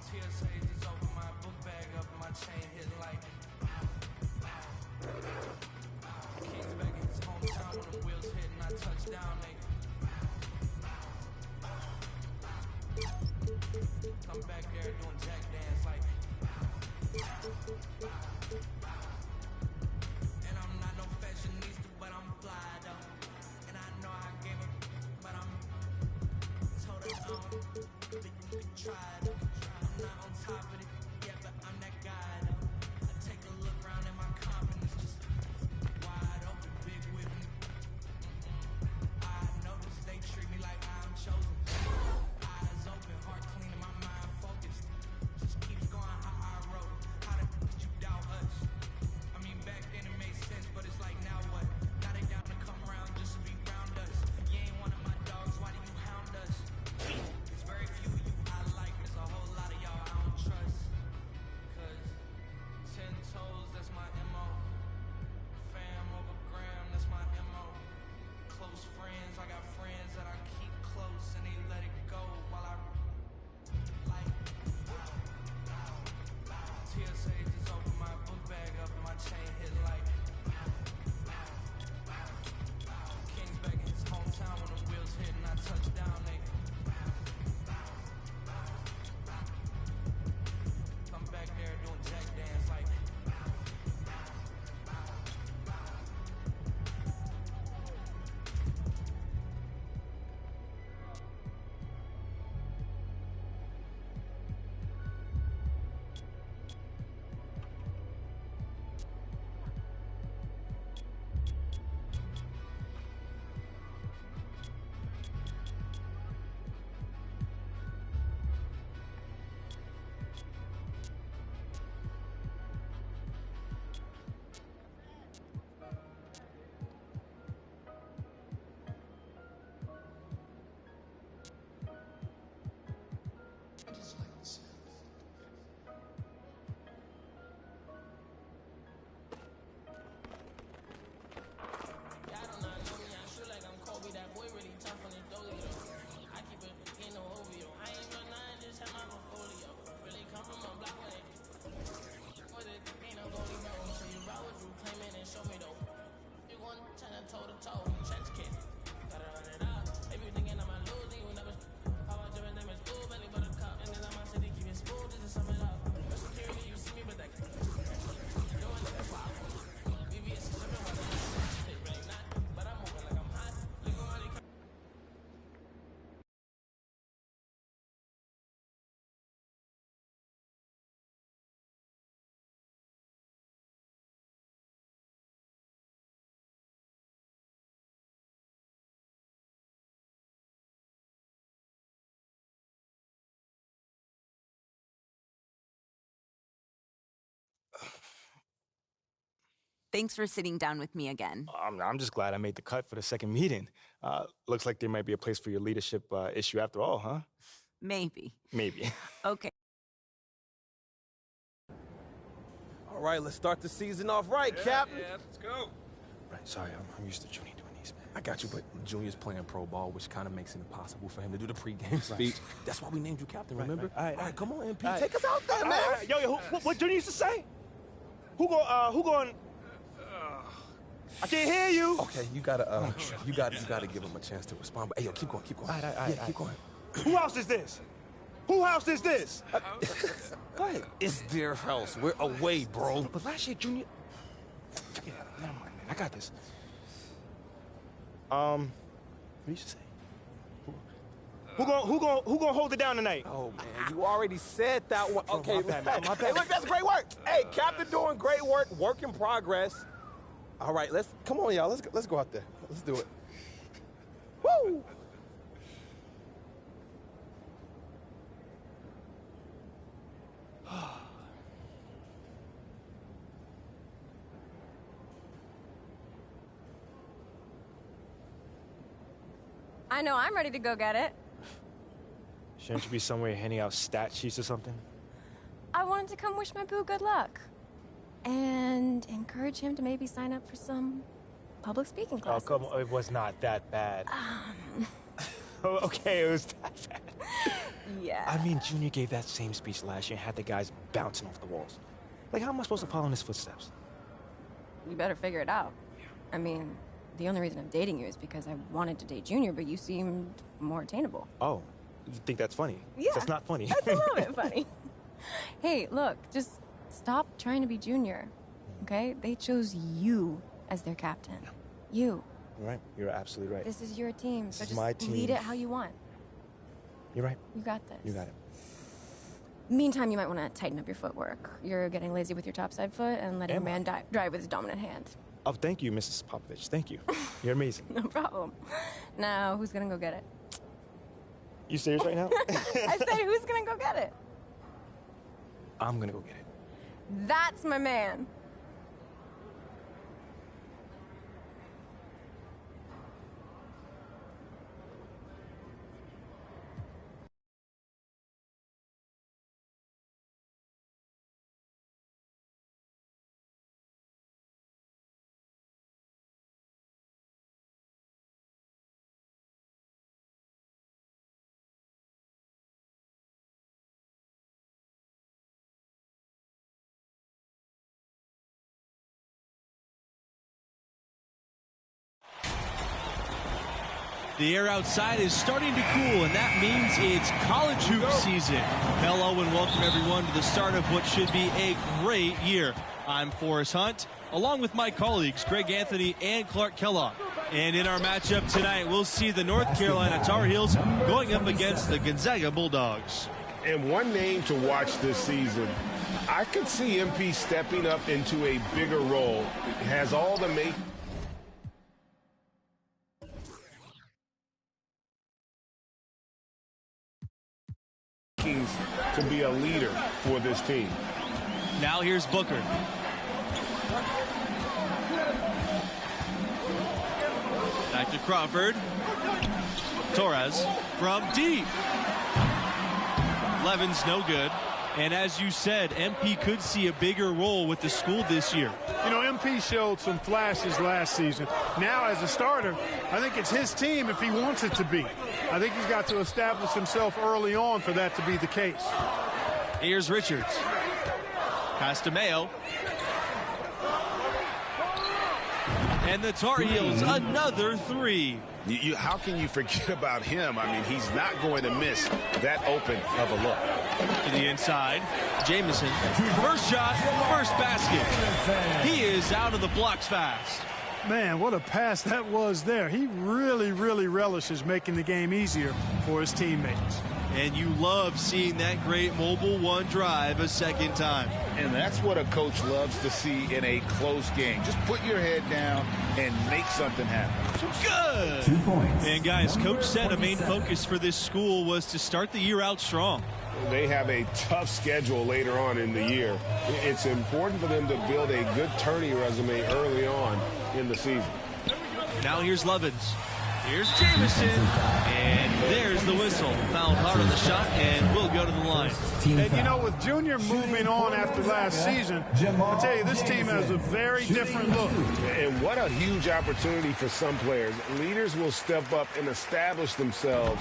TSA just open my book bag up and my chain hitting like King's back in his hometown when the wheels hit and I touch down, come back there doing jack dance like and I'm not no fashionista, but I'm fly though. And I know I gave up, but I'm told her but you can try it. I'm not on top of it, yeah, but I'm that guy though. I take a look around and my confidence just wide open, big with me. I notice they treat me like I'm chosen. Eyes open, heart clean, and my mind focused. Just keeps going how I wrote it. How the could you doubt us? I mean, back then it made sense, but it's like now what? Now they down to come around just to be round us. You ain't one of my dogs, why do you hound us? It's very few of you I Thanks for sitting down with me again. I'm just glad I made the cut for the second meeting. Looks like there might be a place for your leadership issue after all, huh? Maybe. Maybe. Okay. All right, let's start the season off right, Captain. Yeah, let's go. Right, sorry, I'm used to Junior doing these, man. I got you, but Junior's playing pro ball, which kind of makes it impossible for him to do the pregame speech. That's why we named you captain, remember? Right. All right, come on, MP. Take us out there, man. Yo, what Junior used to say? Who going? I can't hear you. Okay, you gotta give him a chance to respond. But hey, yo, keep going. All right. Keep going. Who house is this? Who house is this? Go ahead. It's their house. We're away, bro. But last year, Junior... Forget it. Never mind, man. I got this. What did you say? Who gonna hold it down tonight? Oh, man, you already said that one. Okay, my bad. Hey, look, that's great work. Hey, Captain doing great work. Work in progress. All right, come on, y'all. Let's go out there. Let's do it. Woo! I know I'm ready to go get it. Shouldn't you be somewhere handing out stat sheets or something? I wanted to come wish my boo good luck. And encourage him to maybe sign up for some public speaking classes. Oh, come on. It was not that bad. Okay, it was that bad. Yeah. I mean, Junior gave that same speech last year and had the guys bouncing off the walls. Like, how am I supposed to follow in his footsteps? You better figure it out. I mean, the only reason I'm dating you is because I wanted to date Junior, but you seemed more attainable. Oh, you think that's funny? Yeah. That's not funny. That's a little bit funny. Hey, look, just stop trying to be Junior, okay? They chose you as their captain. You. You're right. You're absolutely right. This is your team, so This is just my team. lead it how you want. You're right. You got this. You got it. Meantime, you might want to tighten up your footwork. You're getting lazy with your topside foot and letting a man drive with his dominant hand. Oh, thank you, Mrs. Popovich. Thank you. You're amazing. No problem. Now, who's gonna go get it? You serious right now? I said, who's gonna go get it? I'm gonna go get it. That's my man. The air outside is starting to cool, and that means it's college hoop season. Hello and welcome everyone to the start of what should be a great year. I'm Forrest Hunt, along with my colleagues Greg Anthony and Clark Kellogg. And in our matchup tonight, we'll see the North Carolina Tar Heels going up against the Gonzaga Bulldogs. And one name to watch this season, I could see MP stepping up into a bigger role. Has all the to be a leader for this team. Now here's Booker. Back to Crawford. Torres from deep. Levin's no good. And as you said, MP could see a bigger role with the school this year. You know, MP showed some flashes last season. Now, as a starter, I think it's his team if he wants it to be. I think he's got to establish himself early on for that to be the case. Here's Richards. Pass to Mayo. And the Tar Heels, another three. How can you forget about him? I mean, he's not going to miss that open of a look. To the inside, Jamison. First shot, first basket. He is out of the blocks fast. Man, what a pass that was there. He really, really relishes making the game easier for his teammates. And you love seeing that great mobile one drive a second time. And that's what a coach loves to see in a close game. Just put your head down and make something happen. Good. 2 points. And guys, Coach said a main focus for this school was to start the year out strong. they have a tough schedule later on in the year. It's important for them to build a good tourney resume early on in the season. Now here's Lovins. Here's Jamison. And there's the whistle. Fouled hard on the shot and will go to the line. And you know, with Junior moving on after last season, I tell you, this team has a very different look. And what a huge opportunity for some players. Leaders will step up and establish themselves.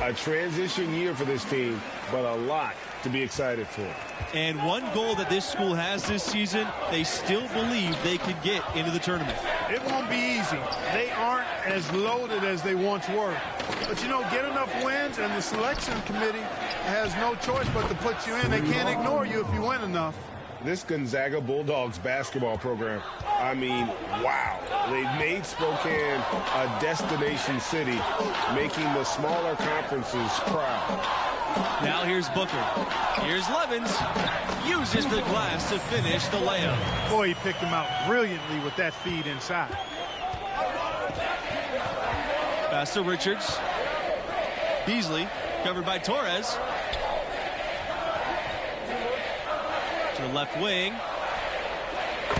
A transition year for this team, but a lot to be excited for. And one goal that this school has this season, they still believe they could get into the tournament. It won't be easy. They aren't as loaded as they once were. But, you know, get enough wins, and the selection committee has no choice but to put you in. They can't ignore you if you win enough. This Gonzaga Bulldogs basketball program, I mean, wow. They've made Spokane a destination city, making the smaller conferences proud. Now here's Booker. Here's Levins. Uses the glass to finish the layup. Boy, he picked him out brilliantly with that feed inside. Pass to Richards. Beasley covered by Torres. To the left wing.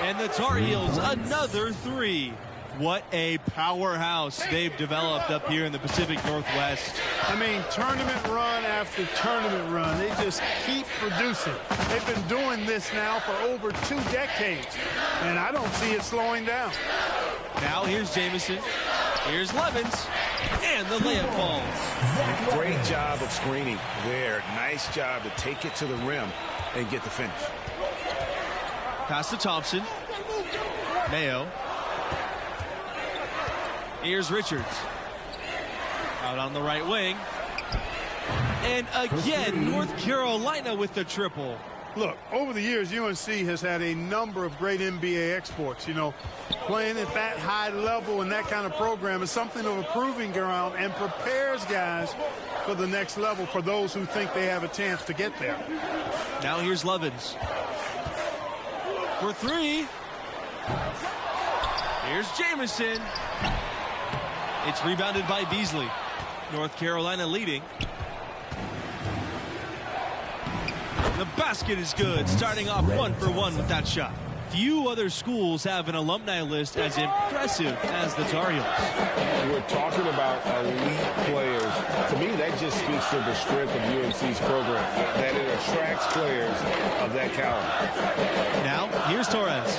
And the Tar Heels another three. What a powerhouse they've developed up here in the Pacific Northwest. I mean, tournament run after tournament run. They just keep producing. They've been doing this now for over 2 decades, and I don't see it slowing down. Now here's Jamison. Here's Levins. And the layup falls. Great job of screening there. Nice job to take it to the rim and get the finish. Pass to Thompson. Mayo. Here's Richards. Out on the right wing. And again, North Carolina with the triple. Look, over the years, UNC has had a number of great NBA exports. You know, playing at that high level and that kind of program is something of a proving ground and prepares guys for the next level for those who think they have a chance to get there. Now here's Levins. For three. Here's Jamison. It's rebounded by Beasley. North Carolina leading. The basket is good, starting off 1 for 1 with that shot. Few other schools have an alumni list as impressive as the Tar Heels. We're talking about elite players. To me, that just speaks to the strength of UNC's program, that it attracts players of that caliber. Now, here's Torres.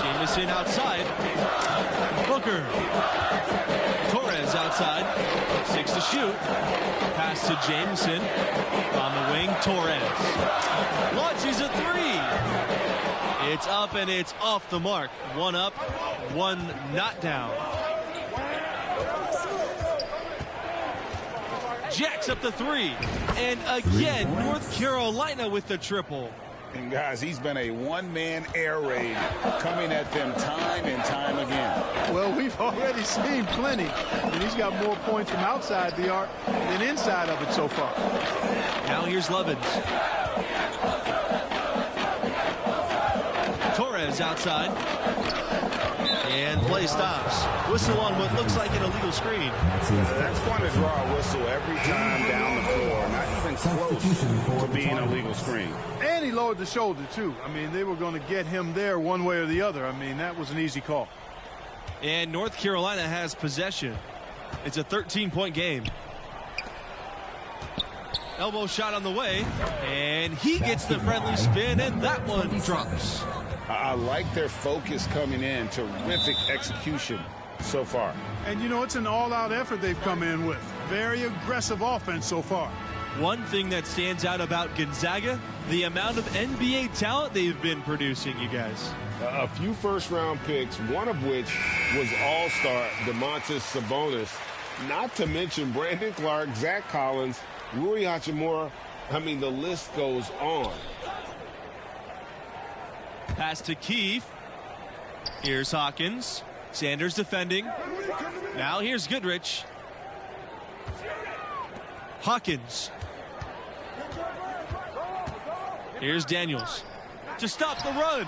Jamison outside. Booker. Torres outside. 6 to shoot. Pass to Jamison. On the wing, Torres. Launches a three. It's up and it's off the mark. 1 up, 1 not down. Jacks up the three. And again, North Carolina with the triple. And guys, he's been a one-man air raid coming at them time and time again. Well, we've already seen plenty, and he's got more points from outside the arc than inside of it so far. Now here's Levins. Torres outside. And play stops. Whistle on what looks like an illegal screen. That's going to draw a whistle every time down the floor. Not even close to being a legal screen. And he lowered the shoulder, too. I mean, they were going to get him there one way or the other. I mean, that was an easy call. And North Carolina has possession. It's a 13-point game. Elbow shot on the way. And he gets the friendly spin, and that one drops. I like their focus coming in. Terrific execution so far. And, you know, it's an all-out effort they've come in with. Very aggressive offense so far. One thing that stands out about Gonzaga, the amount of NBA talent they've been producing, you guys. A few first-round picks, one of which was all-star Domantas Sabonis. Not to mention Brandon Clark, Zach Collins, Rui Hachimura. I mean, the list goes on. Pass to Keefe. Here's Hawkins. Sanders defending. Now here's Goodrich. Hawkins. Here's Daniels to stop the run.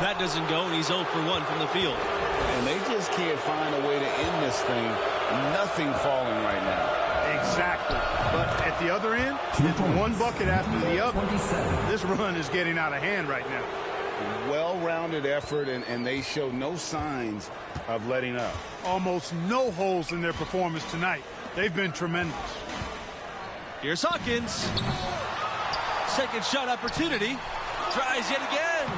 That doesn't go, and he's 0 for 1 from the field. And they just can't find a way to end this thing Nothing falling right now. Exactly. But at the other end, it's one bucket after the other. This run is getting out of hand right now. Well-rounded effort, and they show no signs of letting up. Almost no holes in their performance tonight. They've been tremendous. Here's Hawkins. Second shot opportunity. Tries yet again.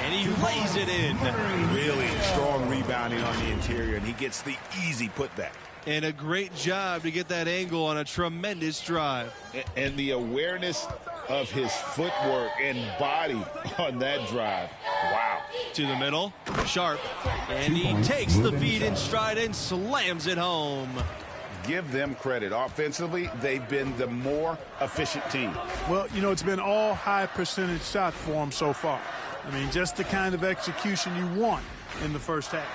And he lays it in. Really strong rebounding on the interior, and he gets the easy putback. And a great job to get that angle on a tremendous drive. And the awareness of his footwork and body on that drive. Wow. To the middle. Sharp. And he takes the feed in stride and slams it home. Give them credit. Offensively, they've been the more efficient team. Well, you know, it's been all high percentage shots for them so far. I mean, just the kind of execution you want in the first half.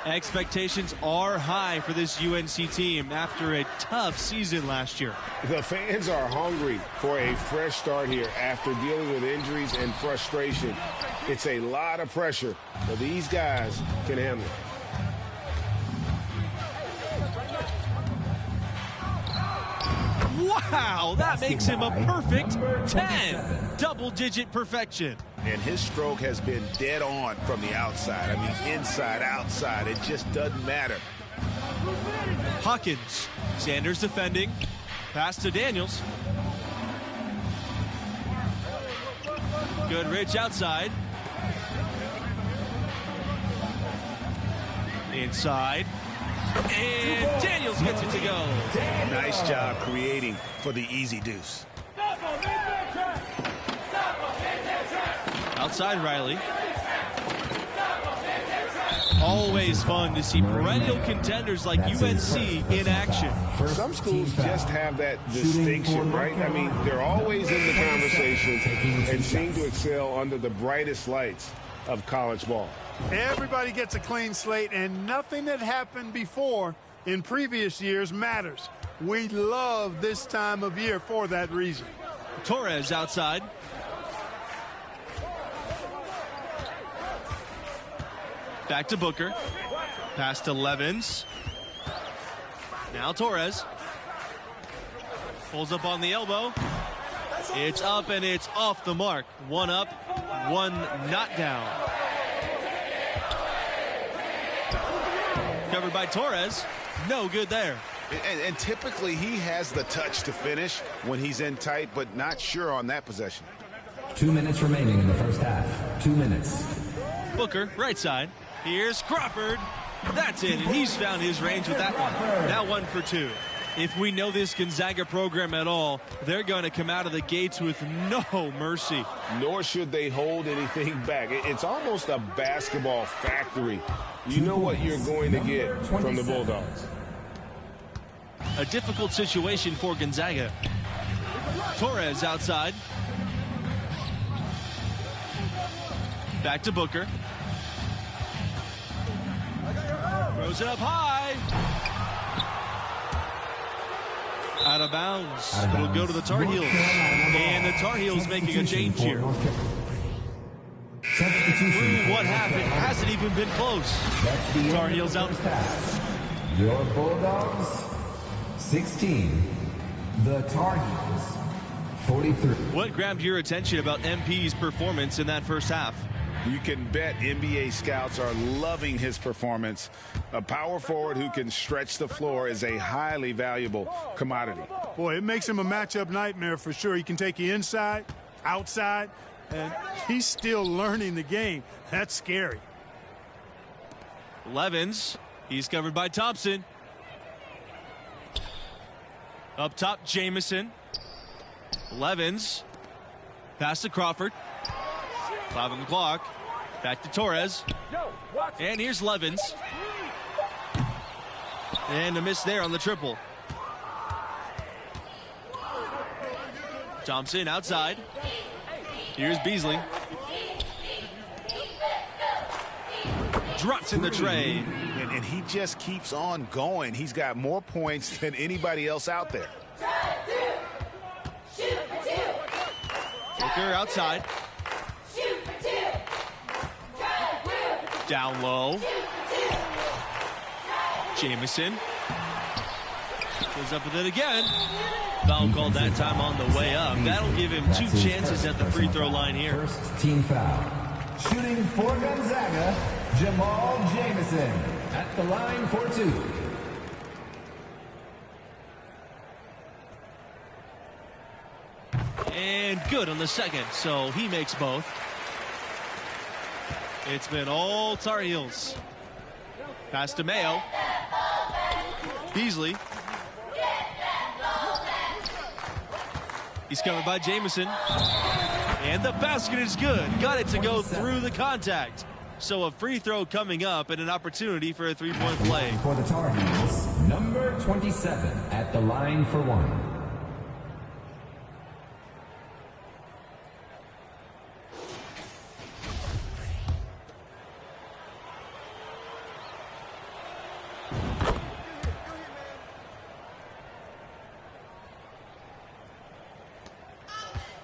Expectations are high for this UNC team after a tough season last year. The fans are hungry for a fresh start here after dealing with injuries and frustration. It's a lot of pressure, but these guys can handle it. Wow, that makes him a perfect 10. Double-digit perfection. And his stroke has been dead on from the outside. I mean, inside, outside, it just doesn't matter. Hawkins. Sanders defending. Pass to Daniels. Goodrich outside. Inside. And Daniels gets it to go. Nice job creating for the easy deuce. Outside Riley. Always fun to see perennial contenders like UNC in action. Some schools just have that distinction, right? I mean, they're always in the conversation and seem to excel under the brightest lights of college ball. Everybody gets a clean slate, and nothing that happened before in previous years matters. We love this time of year for that reason. Torres outside. Back to Booker. Pass to Levens. Now Torres. Pulls up on the elbow. It's up and it's off the mark. One up, one not down. Covered by Torres. No good there. And typically he has the touch to finish when he's in tight, but not sure on that possession. 2 minutes remaining in the first half. 2 minutes. Booker, right side. Here's Crawford. That's it, and he's found his range with that one. Now 1 for 2. If we know this Gonzaga program at all, they're going to come out of the gates with no mercy. Nor should they hold anything back. It's almost a basketball factory. You know what you're going to get from the Bulldogs. A difficult situation for Gonzaga. Torres outside. Back to Booker. Throws it up high. Out of bounds. It'll go to the Tar Heels. And the Tar Heels making a change here. What happened? Hasn't even been close. Tar Heels out. Your Bulldogs, 16. The Tar Heels, 43. What grabbed your attention about MP's performance in that first half? You can bet NBA scouts are loving his performance. A power forward who can stretch the floor is a highly valuable commodity. Boy, it makes him a matchup nightmare for sure. He can take you inside, outside, and he's still learning the game. That's scary. Levens, he's covered by Thompson. Up top, Jamison. Levens, pass to Crawford. 5 on the clock. Back to Torres. And here's Levens. And a miss there on the triple. Thompson outside. Here's Beasley. Drops in the tray. And he just keeps on going. He's got more points than anybody else out there. Booker outside. Down low. Jamison. Goes up with it again. Foul called that time on the way up. That'll give him 2 chances at the free throw line here. First team foul. Shooting for Gonzaga, Jamal Jamison at the line for 2. And good on the second, so he makes both. It's been all Tar Heels. Pass to Mayo. Beasley. He's covered by Jamison. And the basket is good. Got it to go through the contact. So a free throw coming up and an opportunity for a three-point play. For the Tar Heels, number 27 at the line for 1.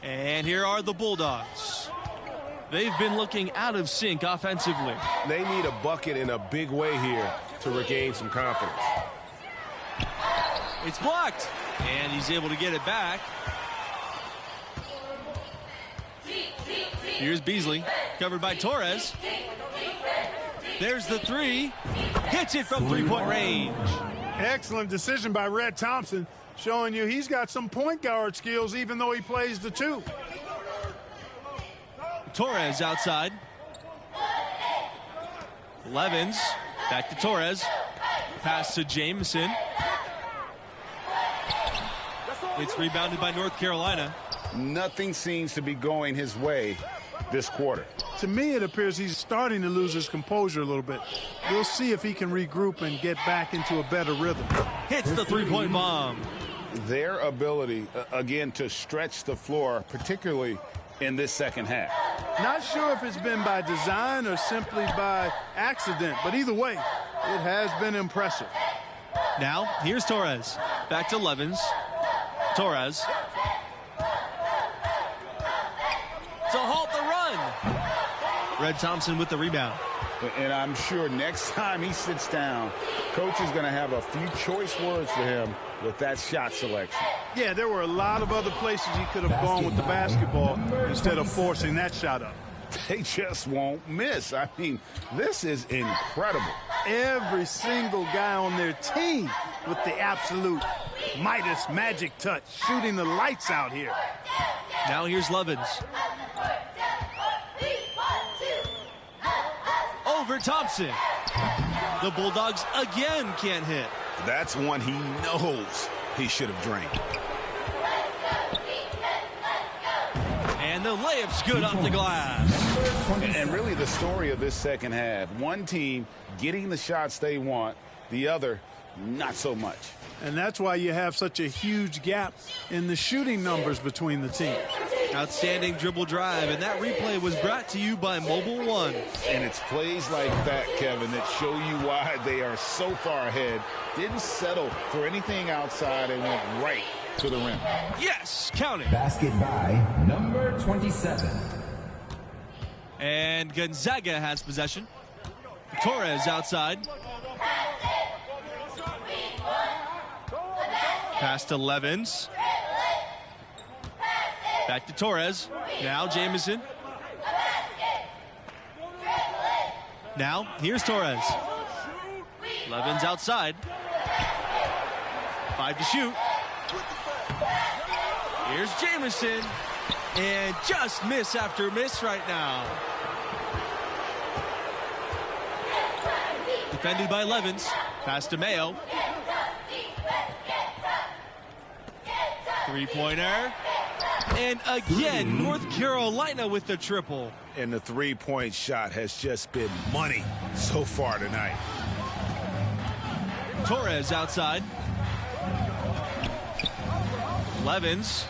And here are the Bulldogs. They've been looking out of sync offensively. They need a bucket in a big way here to regain some confidence. It's blocked. And he's able to get it back. Here's Beasley, covered by Torres. There's the three. Hits it from three-point range. Excellent decision by Red Thompson, showing you he's got some point guard skills even though he plays the 2. Torres outside. Levens back to Torres. Pass to Jamison. It's rebounded by North Carolina. Nothing seems to be going his way this quarter. To me, it appears he's starting to lose his composure a little bit. We'll see if he can regroup and get back into a better rhythm. Hits the three-point bomb. Their ability, again, to stretch the floor, particularly in this second half. Not sure if it's been by design or simply by accident, but either way, it has been impressive. Now, here's Torres. Back to Levens. Torres. To halt the run. Red Thompson with the rebound. And I'm sure next time he sits down, coach is going to have a few choice words for him with that shot selection. Yeah, there were a lot of other places he could have gone with the basketball instead of forcing that shot up. They just won't miss. I mean, this is incredible. Every single guy on their team with the absolute Midas magic touch, shooting the lights out here. Now here's Levens. Over Thompson. The Bulldogs again can't hit. That's one he knows he should have drained. And the layup's good off the glass. And really the story of this second half, one team getting the shots they want, the other not so much. And that's why you have such a huge gap in the shooting numbers between the teams. Outstanding dribble drive, and that replay was brought to you by Mobile One. And it's plays like that, Kevin, that show you why they are so far ahead. Didn't settle for anything outside and went right to the rim. Yes, count it. Basket by number 27. And Gonzaga has possession. Torres outside. Pass to Levens. Back to Torres. Now Jamison. Now here's Torres. Levens outside. 5 to shoot. Here's Jamison. And just miss after miss right now. Defended by Levens. Pass to Mayo. Three-pointer. And again, North Carolina with the triple. And the three-point shot has just been money so far tonight. Torres outside. Levens.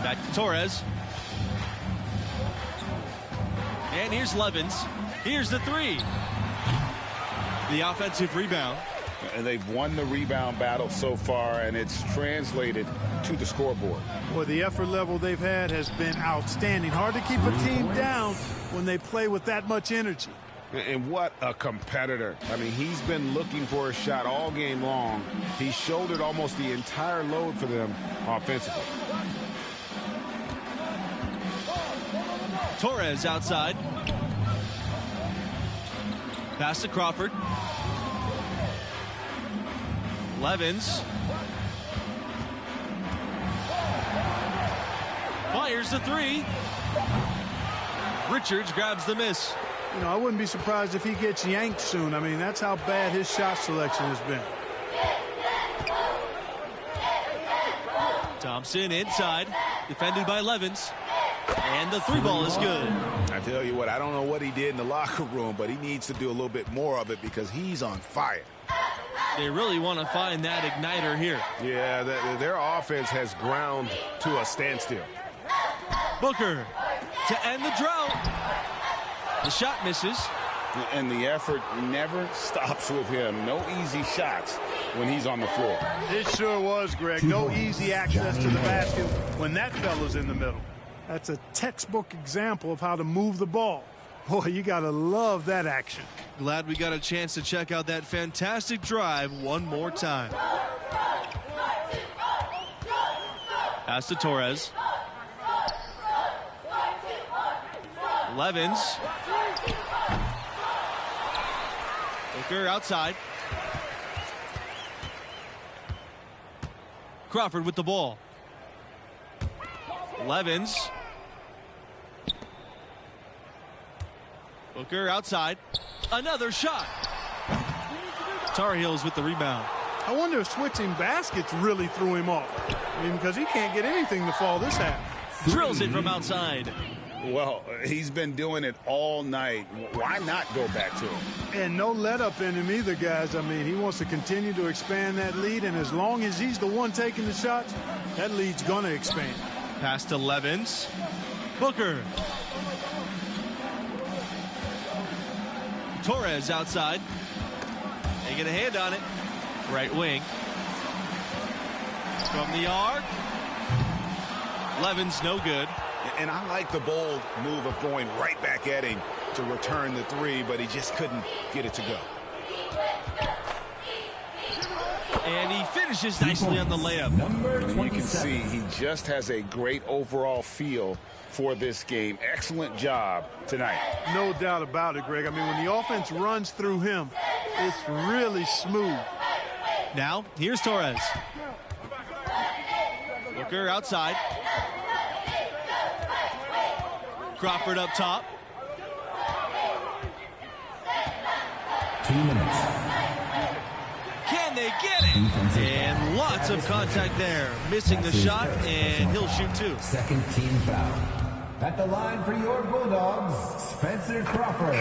Back to Torres. And here's Levens. Here's the three. The offensive rebound. And they've won the rebound battle so far, and it's translated to the scoreboard. Well, the effort level they've had has been outstanding. Hard to keep a team down when they play with that much energy. And what a competitor. I mean, he's been looking for a shot all game long. He shouldered almost the entire load for them offensively. Torres outside. Pass to Crawford. Levens. Fires the three. Richards grabs the miss. You know, I wouldn't be surprised if he gets yanked soon. I mean, that's how bad his shot selection has been. Thompson inside, defended by Levens. And the three ball is good. I tell you what, I don't know what he did in the locker room, but he needs to do a little bit more of it because he's on fire. They really want to find that igniter here. Yeah, their offense has ground to a standstill. Booker to end the drought. The shot misses. And the effort never stops with him. No easy shots when he's on the floor. It sure was, Greg. No easy access to the basket when that fella's in the middle. That's a textbook example of how to move the ball. Boy, you got to love that action. Glad we got a chance to check out that fantastic drive one more time. Pass to Torres. Levens. Booker outside. Crawford with the ball. Levens. Booker outside. Another shot. Tar Heels with the rebound. I wonder if switching baskets really threw him off. I mean, because he can't get anything to fall this half. Drills it from outside. Well, he's been doing it all night. Why not go back to him? And no let up in him either, guys. I mean, he wants to continue to expand that lead, and as long as he's the one taking the shots, that lead's going to expand. Pass to Levens. Booker. Torres outside. They get a hand on it. Right wing. From the arc. Levens no good. And I like the bold move of going right back at him to return the three, but he just couldn't get it to go. And he finishes nicely on the layup. And you can see he just has a great overall feel for this game. Excellent job tonight. No doubt about it, Greg. I mean, when the offense runs through him, it's really smooth. Now, here's Torres. Booker outside. Crawford up top. 2 minutes. Can they get it? And lots of contact there. Missing the shot, and he'll shoot two. Second team foul. At the line for your Bulldogs, Spencer Crawford.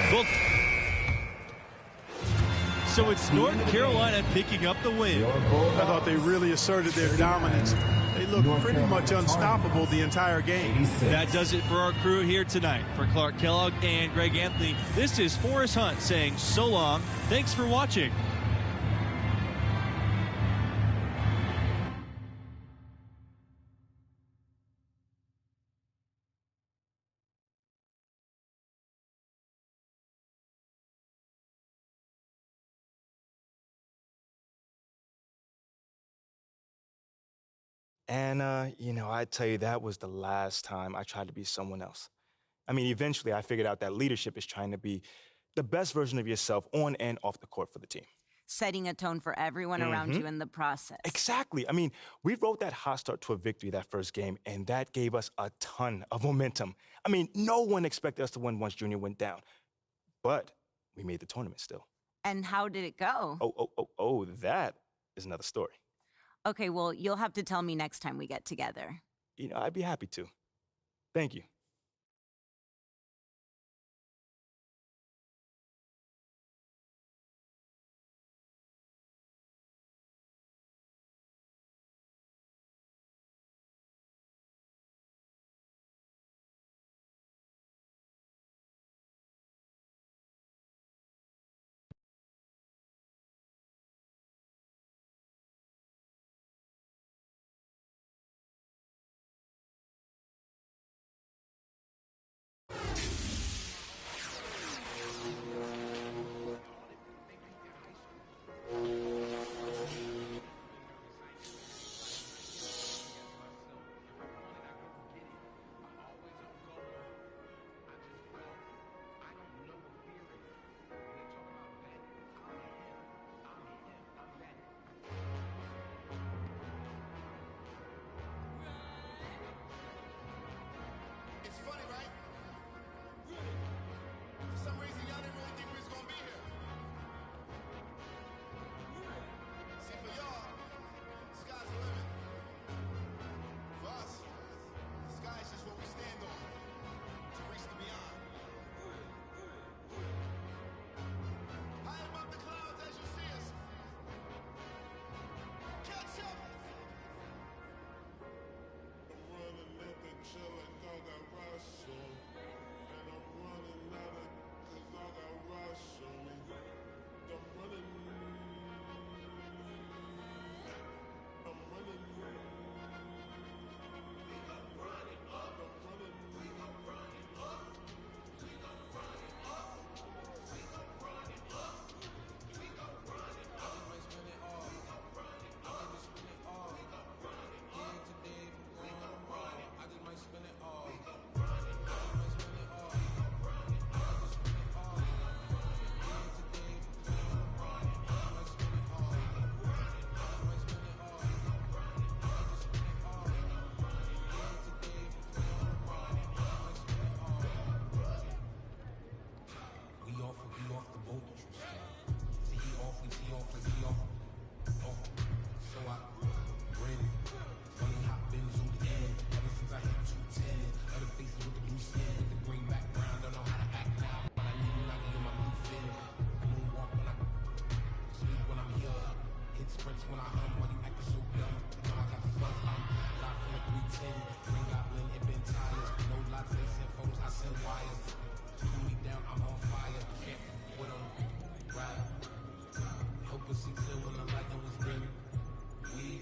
So it's North Carolina picking up the win. I thought they really asserted their dominance. They looked pretty much unstoppable the entire game. That does it for our crew here tonight. For Clark Kellogg and Greg Anthony, this is Forrest Hunt saying so long. Thanks for watching. And, you know, I tell you, that was the last time I tried to be someone else. I mean, eventually I figured out that leadership is trying to be the best version of yourself on and off the court for the team. Setting a tone for everyone around you in the process. Exactly. I mean, we wrote that hot start to a victory that first game, and that gave us a ton of momentum. I mean, no one expected us to win once Junior went down. But we made the tournament still. And how did it go? Oh, that is another story. Okay, well, you'll have to tell me next time we get together. You know, I'd be happy to. Thank you. dumb? Why you acting so dumb? No, I got the fuck. I'm live from the 310. Green Goblin, it been tires. No lots, they send photos, I send wires. Cool me down, I'm on fire. Can't with them. Right. Hope to see clear when the light on was dim. We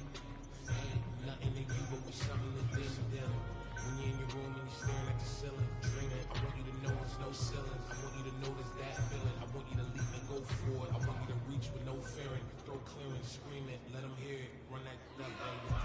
ain't nothing to you, but we something to this and them. When you're in your room and you're staring at the ceiling, dreaming, I want you to know there's no ceilings. I want you to notice that feeling. I want you to leap and go forward. I want you to reach with no fearing. Throw clearance, scream it, let them hear it. Run that baby.